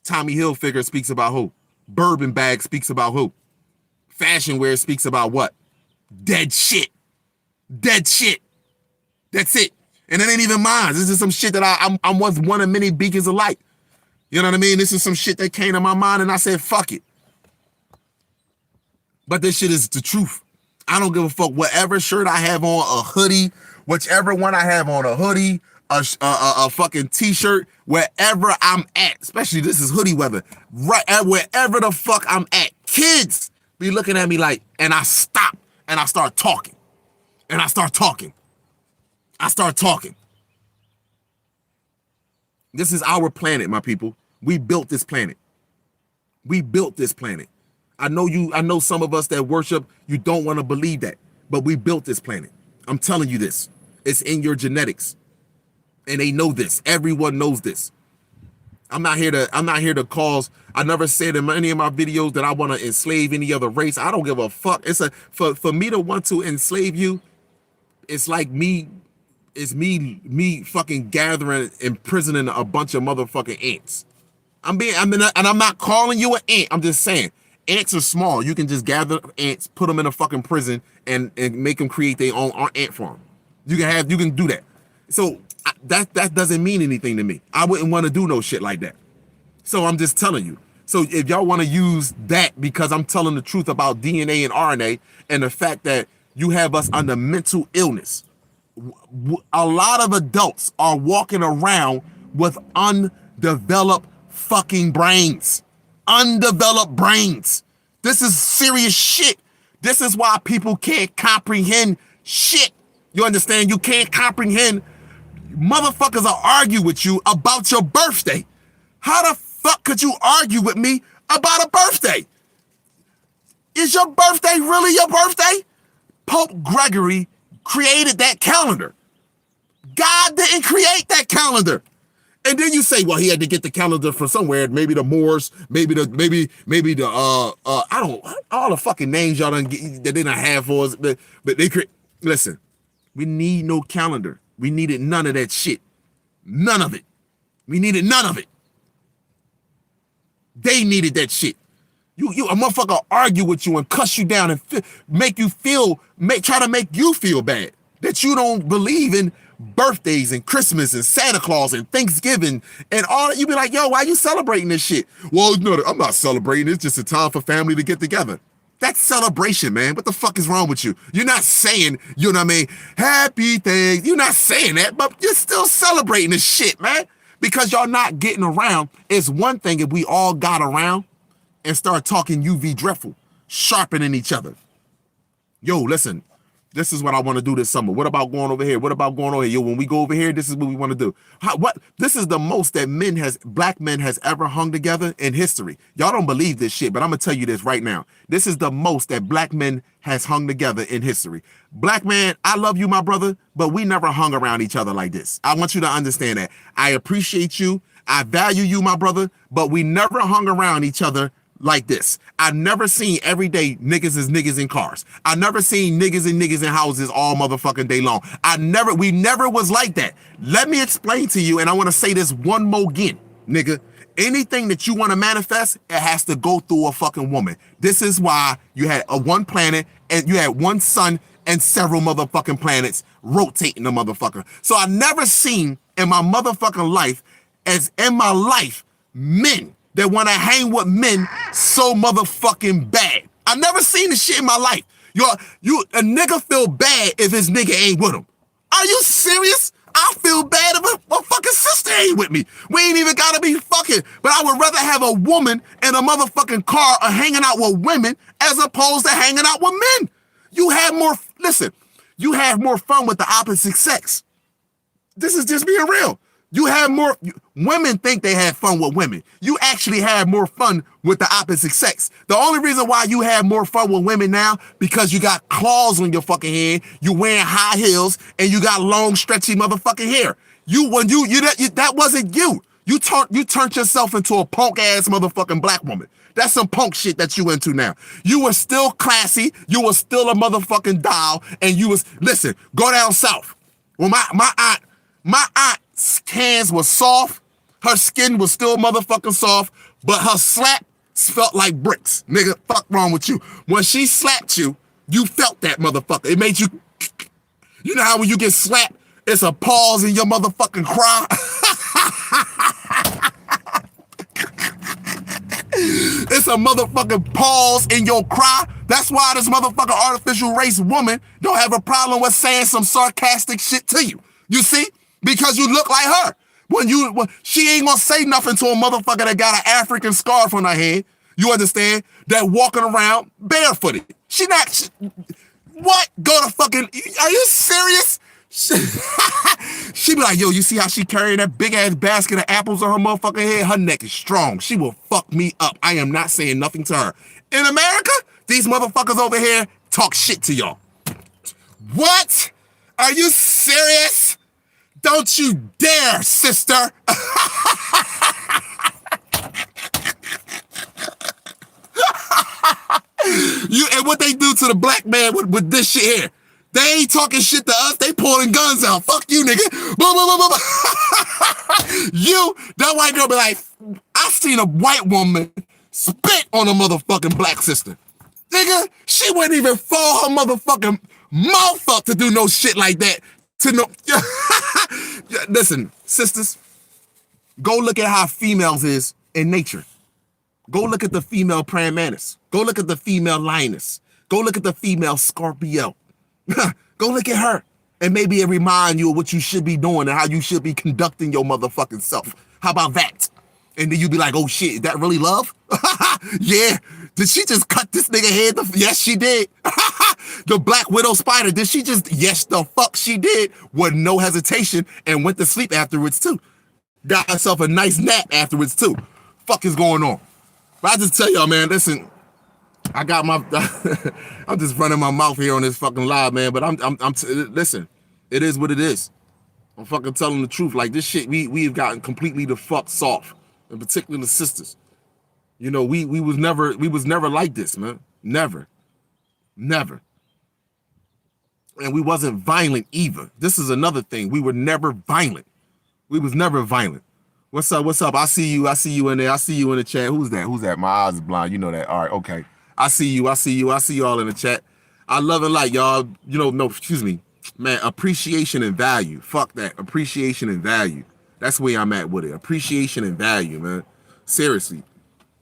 Tommy Hilfiger speaks about who? Bourbon bag speaks about who? Fashion wear speaks about what? Dead shit. That's it. And it ain't even mine. This is some shit that I'm one of many beacons of light. You know what I mean? This is some shit that came to my mind and I said, fuck it. But this shit is the truth. I don't give a fuck. Whatever shirt I have on, a hoodie, whichever one I have on, a hoodie, a fucking t-shirt, wherever I'm at, especially this is hoodie weather, right at wherever the fuck I'm at, kids be looking at me like, and I stop and I start talking. This is our planet, my people. We built this planet. I know some of us that worship, you don't want to believe that, but we built this planet. I'm telling you this. It's in your genetics. And they know this. Everyone knows this. I'm not here to cause. I never said in any of my videos that I want to enslave any other race. I don't give a fuck. For me to want to enslave you, it's like me fucking gathering, imprisoning a bunch of motherfucking ants. I'm not calling you an ant. I'm just saying, ants are small. You can just gather ants, put them in a fucking prison, and make them create their own ant farm. You can do that. So that doesn't mean anything to me. I wouldn't want to do no shit like that. So I'm just telling you. So if y'all want to use that because I'm telling the truth about DNA and RNA and the fact that you have us under mental illness, a lot of adults are walking around with undeveloped fucking brains. Undeveloped brains. This is serious shit. This is why people can't comprehend shit. You understand? You can't comprehend. Motherfuckers will argue with you about your birthday. How the fuck could you argue with me about a birthday? Is your birthday really your birthday? Pope Gregory created that calendar. God didn't create that calendar. And then you say, well, he had to get the calendar from somewhere. Maybe the Moors, maybe the I don't, all the fucking names y'all done get, that they don't have for us. But they listen, we need no calendar. We needed none of that shit. None of it. We needed none of it. They needed that shit. You a motherfucker argue with you and cuss you down and try to make you feel bad that you don't believe in birthdays and Christmas and Santa Claus and Thanksgiving and all that. You be like, yo, why you celebrating this shit? Well, no, I'm not celebrating. It's just a time for family to get together. That's celebration, man. What the fuck is wrong with you? You're not saying, you know what I mean, happy things. You're not saying that, but you're still celebrating this shit, man. Because y'all not getting around. It's one thing if we all got around and start talking UV dreadful, sharpening each other. Yo, listen, this is what I want to do this summer. What about going over here? What about going over here? Yo, when we go over here, this is what we want to do. This is the most that black men has ever hung together in history. Y'all don't believe this shit, but I'm going to tell you this right now. This is the most that black men has hung together in history. Black man, I love you, my brother, but we never hung around each other like this. I want you to understand that. I appreciate you. I value you, my brother, but we never hung around each other like this. I never seen everyday niggas is niggas in cars. I never seen niggas in houses all motherfucking day long. We never was like that. Let me explain to you, and I want to say this one more again, nigga. Anything that you want to manifest, it has to go through a fucking woman. This is why you had one planet and you had one sun and several motherfucking planets rotating the motherfucker. So I never seen in my motherfucking life, men that want to hang with men so motherfucking bad. I never seen this shit in my life. A nigga feel bad if his nigga ain't with him. Are you serious? I feel bad if a fucking sister ain't with me. We ain't even gotta be fucking, but I would rather have a woman in a motherfucking car or hanging out with women as opposed to hanging out with men. You have more fun with the opposite sex. This is just being real. Women think they have fun with women. You actually have more fun with the opposite sex. The only reason why you have more fun with women now, because you got claws on your fucking head, you wearing high heels, and you got long, stretchy motherfucking hair. That wasn't you. You turned yourself into a punk ass motherfucking black woman. That's some punk shit that you into now. You were still classy. You were still a motherfucking doll, and listen, go down south. Well, my aunt's hands were soft. Her skin was still motherfucking soft, but her slap felt like bricks. Nigga, fuck wrong with you. When she slapped you, you felt that motherfucker. It made you, you know how when you get slapped, it's a pause in your motherfucking cry? It's a motherfucking pause in your cry. That's why this motherfucking artificial race woman don't have a problem with saying some sarcastic shit to you. You see? Because you look like her. When she ain't gonna say nothing to a motherfucker that got an African scarf on her head, you understand? That walking around barefooted. What? Go to fucking, are you serious? She be like, yo, you see how she carrying that big ass basket of apples on her motherfucking head? Her neck is strong. She will fuck me up. I am not saying nothing to her. In America, these motherfuckers over here talk shit to y'all. What? Are you serious? Don't you dare, sister. And what they do to the black man with this shit here. They ain't talking shit to us. They pulling guns out. Fuck you, nigga. Boom, boom, boom, boom. That white girl be like, I seen a white woman spit on a motherfucking black sister. Nigga, she wouldn't even fall her motherfucking mouth up to do no shit like that. Listen, sisters, go look at how females is in nature. Go look at the female praying mantis. Go look at the female lioness. Go look at the female Scorpio. Go look at her. And maybe it remind you of what you should be doing and how you should be conducting your motherfucking self. How about that? And then you be like, oh shit, is that really love? Yeah. Did she just cut this nigga head? Yes, she did. The Black Widow spider, did she just? Yes, the fuck she did. With no hesitation and went to sleep afterwards too. Got herself a nice nap afterwards too. Fuck is going on? But I just tell y'all, man, listen, I got my, I'm just running my mouth here on this fucking live, man. But listen, it is what it is. I'm fucking telling the truth. Like this shit, we've gotten completely the fuck soft, in particular the sisters. You know, we was never like this, man. Never. And we wasn't violent either. This is another thing. We were never violent. We was never violent. What's up? What's up? I see you. I see you in there. I see you in the chat. Who's that? Who's that? My eyes is blind. You know that. All right. Okay. I see you. I see you. I see you all in the chat. I love and like y'all. You know, no, excuse me, man. Appreciation and value. Fuck that. Appreciation and value. That's where I'm at with it. Appreciation and value, man. Seriously.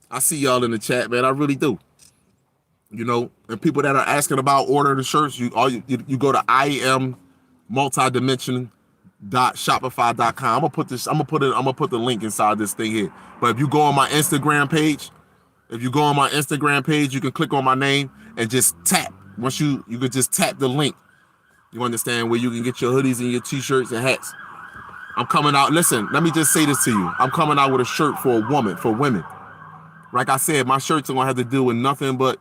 I see y'all in the chat, man. I really do. You know, and people that are asking about ordering the shirts, you go to iammultidimension.shopify.com. I'm gonna put the link inside this thing here. But if you go on my Instagram page, you can click on my name and just tap. Once you could just tap the link. You understand, where you can get your hoodies and your t-shirts and hats. I'm coming out. Listen, let me just say this to you. I'm coming out with a shirt for a woman, for women. Like I said, my shirts are gonna have to do with nothing but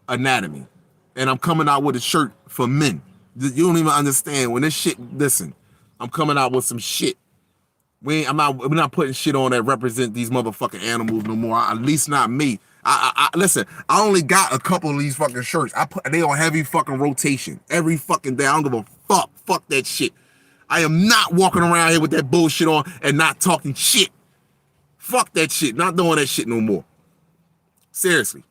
anatomy. And I'm coming out with a shirt for men. You don't even understand when this shit. Listen, I'm coming out with some shit. We're not putting shit on that represent these motherfucking animals no more. At least not me. Listen, I only got a couple of these fucking shirts. They on heavy fucking rotation every fucking day. I don't give a fuck. Fuck that shit. I am not walking around here with that bullshit on and not talking shit. Fuck that shit. Not doing that shit no more. Seriously.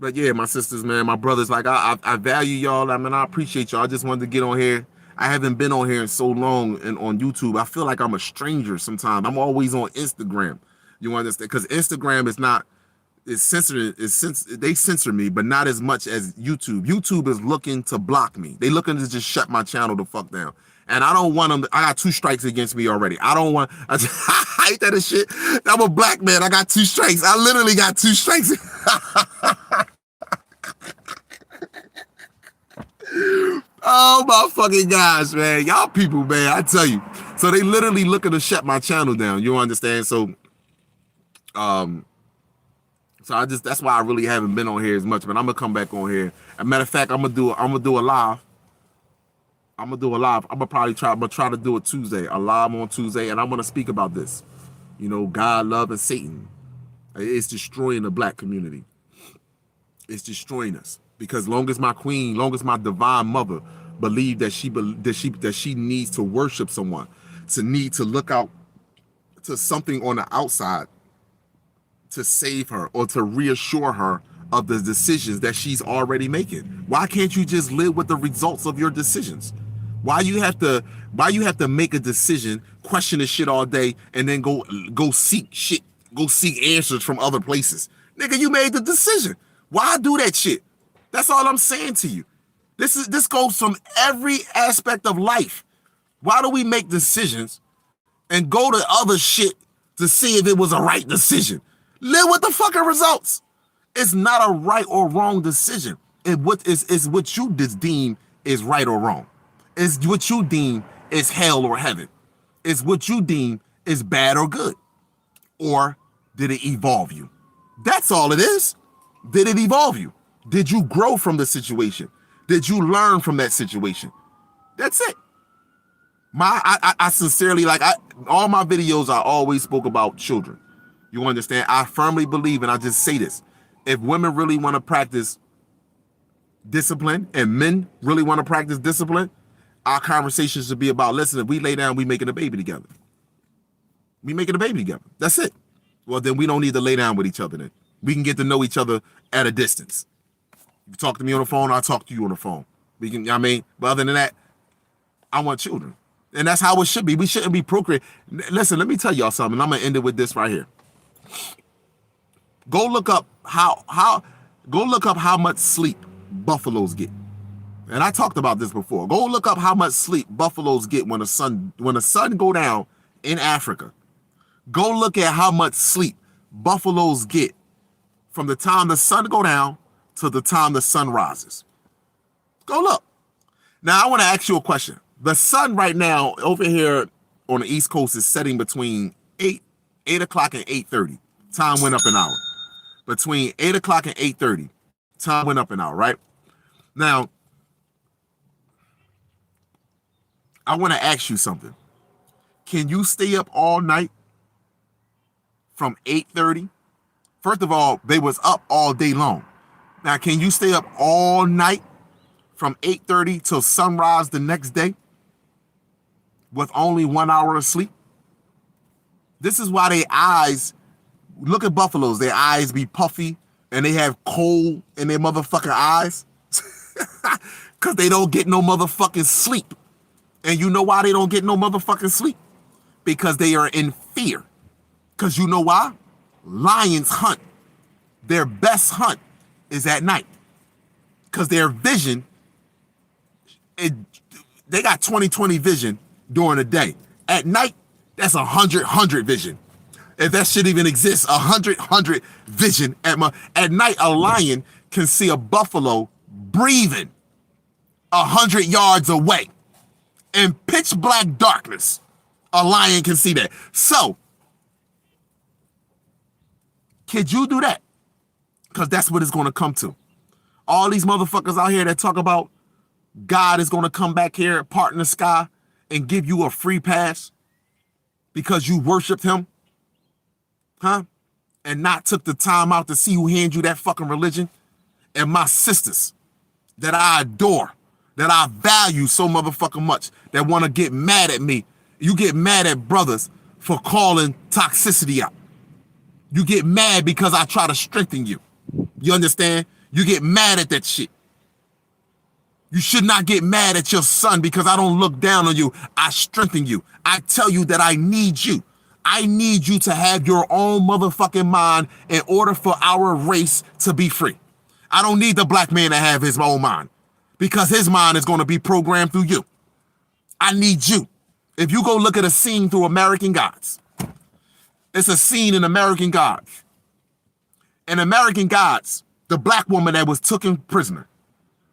But yeah, my sisters, man, my brothers, like I value y'all. I mean, I appreciate y'all. I just wanted to get on here. I haven't been on here in so long and on YouTube. I feel like I'm a stranger sometimes. I'm always on Instagram. You understand? Because Instagram is not, it's censored. They censor me, but not as much as YouTube. YouTube is looking to block me. They looking to just shut my channel the fuck down. And I don't want them. I got 2 strikes against me already. I don't want. I hate that shit. I'm a black man. I got 2 strikes. I literally got 2 strikes. Oh my fucking gosh, man. Y'all people, man, I tell you. So they literally looking to shut my channel down. You understand? So that's why I really haven't been on here as much, but I'm gonna come back on here. As a matter of fact, I'm gonna do a live. I'm gonna try to do it Tuesday, a live on Tuesday, and I'm gonna speak about this. You know, God, love, and Satan. It's destroying the black community. It's destroying us. Because long as my queen, long as my divine mother believed that she needs to worship someone, to need to look out to something on the outside to save her or to reassure her of the decisions that she's already making. Why can't you just live with the results of your decisions? Why you have to make a decision, question this shit all day, and then go seek shit, go seek answers from other places? Nigga, you made the decision. Why do that shit? That's all I'm saying to you. This goes from every aspect of life. Why do we make decisions and go to other shit to see if it was a right decision? Live with the fucking results. It's not a right or wrong decision. It's what you deem is right or wrong. It's what you deem is hell or heaven. It's what you deem is bad or good. Or did it evolve you? That's all it is. Did it evolve you? Did you grow from the situation? Did you learn from that situation? That's it. I sincerely, all my videos, I always spoke about children. You understand? I firmly believe, and I just say this, if women really want to practice discipline and men really want to practice discipline, our conversations should be about, listen, if we lay down, we making a baby together. We making a baby together. That's it. Well, then we don't need to lay down with each other then. We can get to know each other at a distance. You talk to me on the phone, I'll talk to you on the phone. We can, you know what I mean? But other than that, I want children. And that's how it should be. We shouldn't be procreating. Listen, let me tell y'all something. I'm gonna end it with this right here. Go look up how much sleep buffaloes get. And I talked about this before. Go look up how much sleep buffaloes get when the sun go down in Africa. Go look at how much sleep buffaloes get from the time the sun go down to the time the sun rises. Go look. Now, I want to ask you a question. The sun right now over here on the East Coast is setting between 8 o'clock and 8:30. Time went up an hour. Between 8 o'clock and 8:30, time went up an hour, right? Now, I want to ask you something. Can you stay up all night from 8:30? First of all, they was up all day long. Now, can you stay up all night from 8:30 till sunrise the next day with only 1 hour of sleep? This is why their eyes, look at buffaloes, their eyes be puffy and they have coal in their motherfucking eyes because they don't get no motherfucking sleep. And you know why they don't get no motherfucking sleep? Because they are in fear. Because you know why? Lions hunt. Their best hunt is at night. Because their vision, they got 20/20 vision during the day. At night, that's 100/100 vision. If that shit even exists, 100/100 vision. At night, a lion can see a buffalo breathing 100 yards away. In pitch black darkness, a lion can see that. So, could you do that? Because that's what it's going to come to. All these motherfuckers out here that talk about God is going to come back here, part in the sky, and give you a free pass because you worshiped him, huh? And not took the time out to see who handed you that fucking religion. And my sisters that I adore, that I value so motherfucking much, that want to get mad at me. You get mad at brothers for calling toxicity out. You get mad because I try to strengthen you. You understand? You get mad at that shit. You should not get mad at your son because I don't look down on you. I strengthen you. I tell you that I need you. I need you to have your own motherfucking mind in order for our race to be free. I don't need the black man to have his own mind because his mind is going to be programmed through you. I need you. If you go look at a scene through American Gods, it's a scene in American Gods. In American Gods, the black woman that was taken prisoner,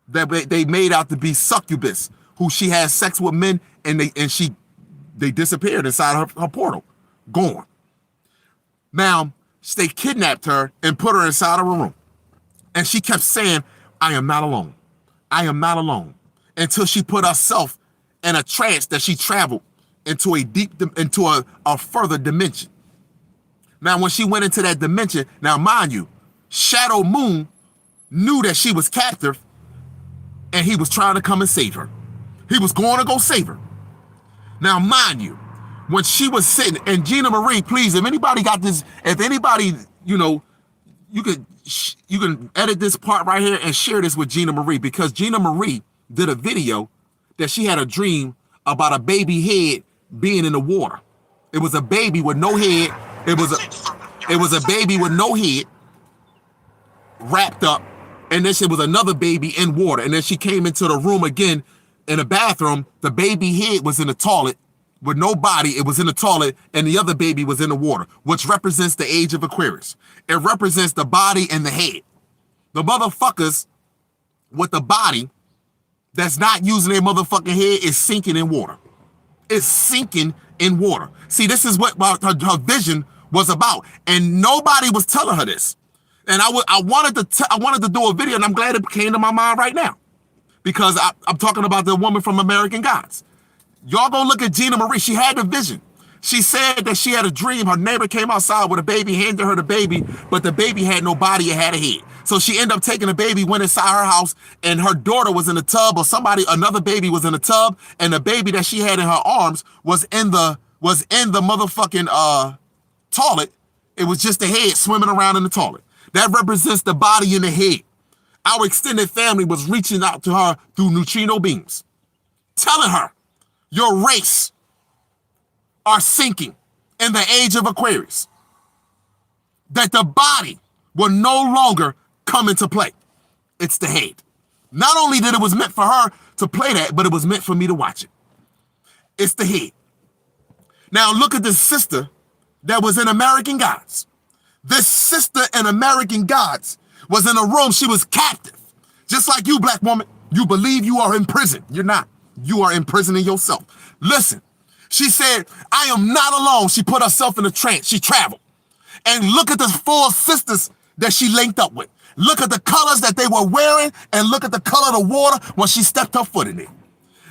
that they made out to be succubus, who she had sex with men and they disappeared inside her portal, gone. Now, they kidnapped her and put her inside of a room. And she kept saying, I am not alone. I am not alone. Until she put herself in a trance that she traveled into a further dimension. Now, when she went into that dimension, now mind you, Shadow Moon knew that she was captive and he was trying to come and save her. He was going to go save her. Now, mind you, when she was sitting, and Gina Marie, please, if anybody got this, if anybody, you can edit this part right here and share this with Gina Marie, because Gina Marie did a video that she had a dream about a baby head being in the water. It was a baby with no head. It was a baby with no head wrapped up, and then there was another baby in water. And then she came into the room again in the bathroom. The baby head was in the toilet with no body. It was in the toilet, and the other baby was in the water, which represents the age of Aquarius. It represents the body and the head. The motherfuckers with the body that's not using their motherfucking head is sinking in water. It's sinking in water. See, this is what her vision was about, and nobody was telling her this. And I wanted to do a video, and I'm glad it came to my mind right now, because I'm talking about the woman from American Gods. Y'all go look at Gina Marie. She had the vision. She said that she had a dream. Her neighbor came outside with a baby, handed her the baby, but the baby had no body, it had a head. So she ended up taking the baby, went inside her house, and her daughter was in the tub, or another baby was in the tub, and the baby that she had in her arms was in the motherfucking toilet. It was just the head swimming around in the toilet. That represents the body and the head. Our extended family was reaching out to her through neutrino beams, telling her, your race are sinking in the age of Aquarius, that the body will no longer come into play. It's the head. Not only that it was meant for her to play that, but it was meant for me to watch it. It's the head. Now look at this sister that was in American Gods. This sister in American Gods was in a room. She was captive. Just like you, black woman. You believe you are in prison. You're not. You are imprisoning yourself. Listen, she said, I am not alone. She put herself in a trance. She traveled. And look at the 4 sisters that she linked up with. Look at the colors that they were wearing, and look at the color of the water when she stepped her foot in it.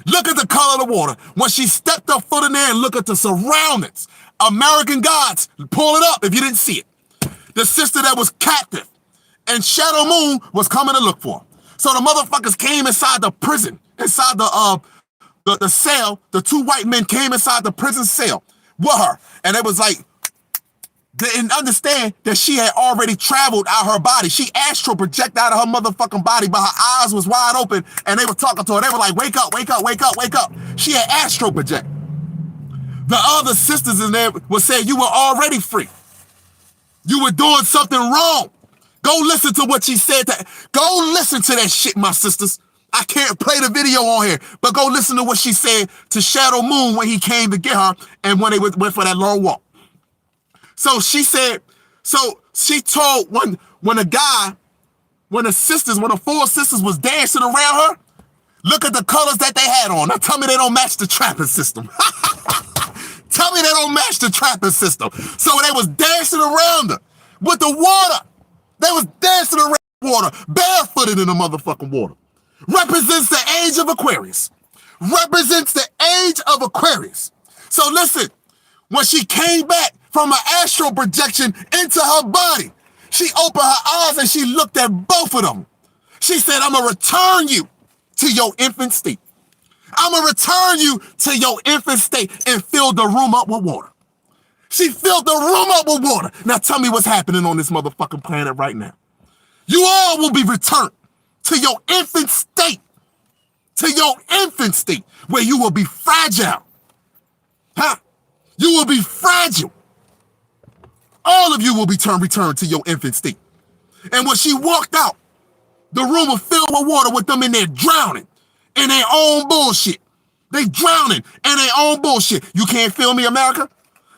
Look at the color of the water when she stepped her foot in there, and look at the surroundings. American Gods, pull it up if you didn't see it. The sister that was captive And Shadow Moon was coming to look for her. So the motherfuckers came inside the prison, inside the cell. The two white men came inside the prison cell with her. And it was like, they didn't understand that she had already traveled out her body. She astral projected out of her motherfucking body, but her eyes was wide open, and they were talking to her. They were like, wake up, wake up, wake up, wake up. She had astral project. The other sisters in there were saying, you were already free. You were doing something wrong. Go listen to what she said. Go listen to that shit, my sisters. I can't play the video on here, but go listen to what she said to Shadow Moon when he came to get her and when they went for that long walk. So she said, so she told when the four sisters was dancing around her, look at the colors that they had on. Now tell me they don't match the trapping system. Tell me they don't match the trapping system. So they was dancing around her with the water. They was dancing around the water, barefooted in the motherfucking water. Represents the age of Aquarius. Represents the age of Aquarius. So listen, when she came back from her astral projection into her body, she opened her eyes and she looked at both of them. She said, I'm going to return you to your infant state. I'm going to return you to your infant state, and fill the room up with water. She filled the room up with water. Now tell me what's happening on this motherfucking planet right now. You all will be returned to your infant state. To your infant state, where you will be fragile. Huh? You will be fragile. All of you will be returned to your infant state. And when she walked out, the room was filled with water with them in there drowning in their own bullshit. They drowning in their own bullshit. You can't feel me, America?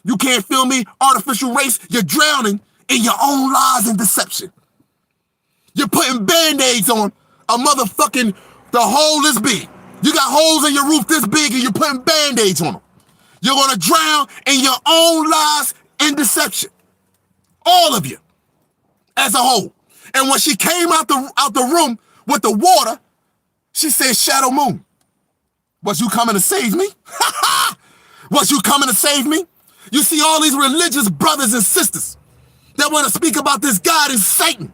You can't feel me, artificial race? You're drowning in your own lies and deception. You're putting Band-Aids on a motherfucking, the hole this big. You got holes in your roof this big and you're putting Band-Aids on them. You're gonna drown in your own lies and deception. All of you, as a whole. And when she came out the room with the water, she said, Shadow Moon, was you coming to save me? Was you coming to save me? You see all these religious brothers and sisters that want to speak about this God is Satan,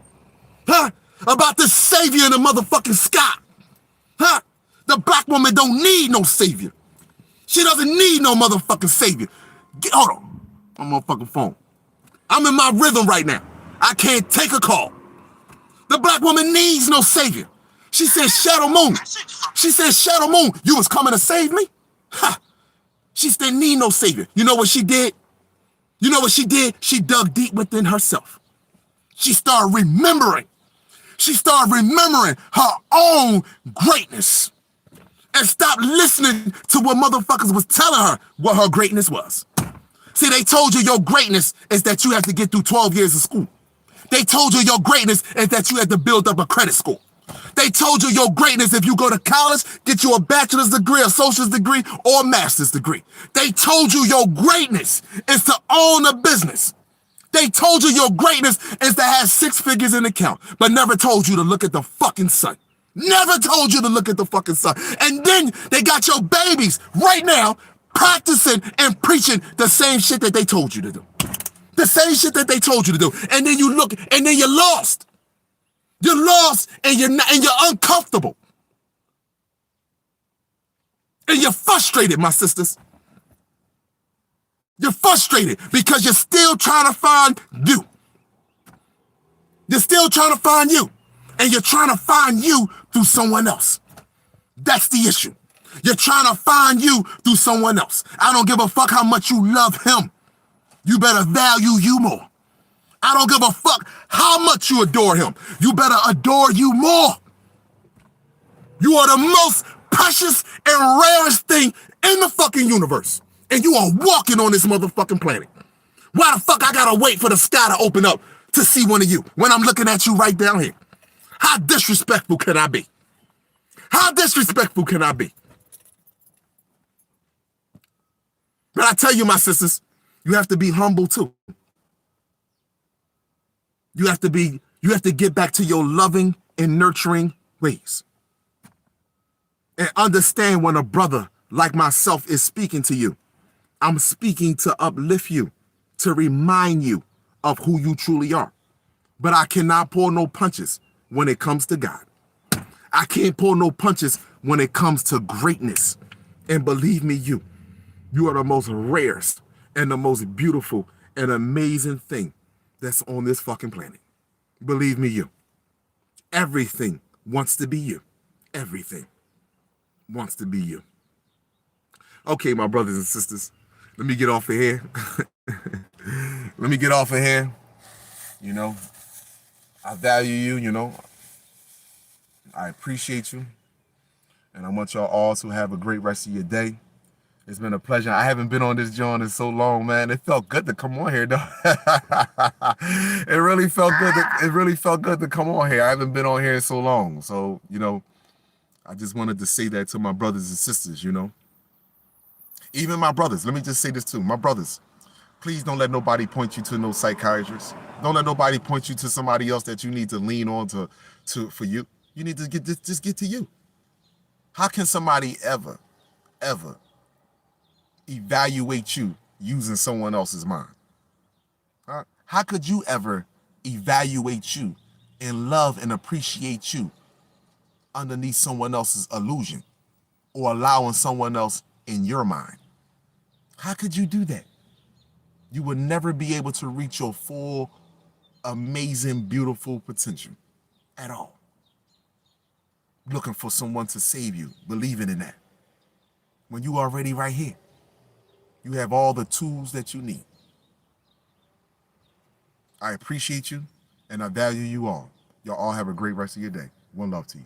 huh? About this savior in the motherfucking sky, huh? The black woman don't need no savior. She doesn't need no motherfucking savior. Hold on, my motherfucking phone. I'm in my rhythm right now. I can't take a call. The black woman needs no savior. She said, Shadow Moon. She said, Shadow Moon, you was coming to save me? Ha! She didn't need no savior. You know what she did? You know what she did? She dug deep within herself. She started remembering. She started remembering her own greatness. And stopped listening to what motherfuckers was telling her what her greatness was. See, they told you your greatness is that you have to get through 12 years of school. They told you your greatness is that you had to build up a credit score. They told you your greatness, if you go to college, get you a bachelor's degree, a associate's degree, or a master's degree. They told you your greatness is to own a business. They told you your greatness is to have 6 figures in the account, but never told you to look at the fucking sun. Never told you to look at the fucking sun. And then they got your babies right now practicing and preaching the same shit that they told you to do. The same shit that they told you to do. And then you look, and then you're lost. You're lost, and you're uncomfortable. And you're frustrated, my sisters. You're frustrated because you're still trying to find you. You're still trying to find you. And you're trying to find you through someone else. That's the issue. You're trying to find you through someone else. I don't give a fuck how much you love him. You better value you more. I don't give a fuck how much you adore him. You better adore you more. You are the most precious and rarest thing in the fucking universe. And you are walking on this motherfucking planet. Why the fuck I gotta wait for the sky to open up to see one of you when I'm looking at you right down here? How disrespectful can I be? How disrespectful can I be? But I tell you, my sisters, you have to be humble too. You have to get back to your loving and nurturing ways. And understand when a brother like myself is speaking to you, I'm speaking to uplift you, to remind you of who you truly are. but I cannot pull no punches when it comes to God. I can't pull no punches when it comes to greatness. And believe me, you are the most rarest and the most beautiful and amazing thing that's on this fucking planet. Believe me, you. Everything wants to be you. Everything wants to be you. Okay, my brothers and sisters, let me get off of here. Let me get off of here. You know, I value you, you know. I appreciate you. And I want y'all all to have a great rest of your day. It's been a pleasure. I haven't been on this joint in so long, man. It felt good to come on here, though. It really felt good. It really felt good to come on here. I haven't been on here in so long. So, you know, I just wanted to say that to my brothers and sisters, you know. Even my brothers. Let me just say this too. My brothers, please don't let nobody point you to no psychiatrist. Don't let nobody point you to somebody else that you need to lean on for you. You need to just get to you. How can somebody ever evaluate you using someone else's mind? Huh? How could you ever evaluate you and love and appreciate you underneath someone else's illusion or allowing someone else in your mind? How could you do that? You will never be able to reach your full, amazing, beautiful potential at all. Looking for someone to save you, believing in that. When you already right here, you have all the tools that you need. I appreciate you and I value you all. Y'all all have a great rest of your day. One love to you.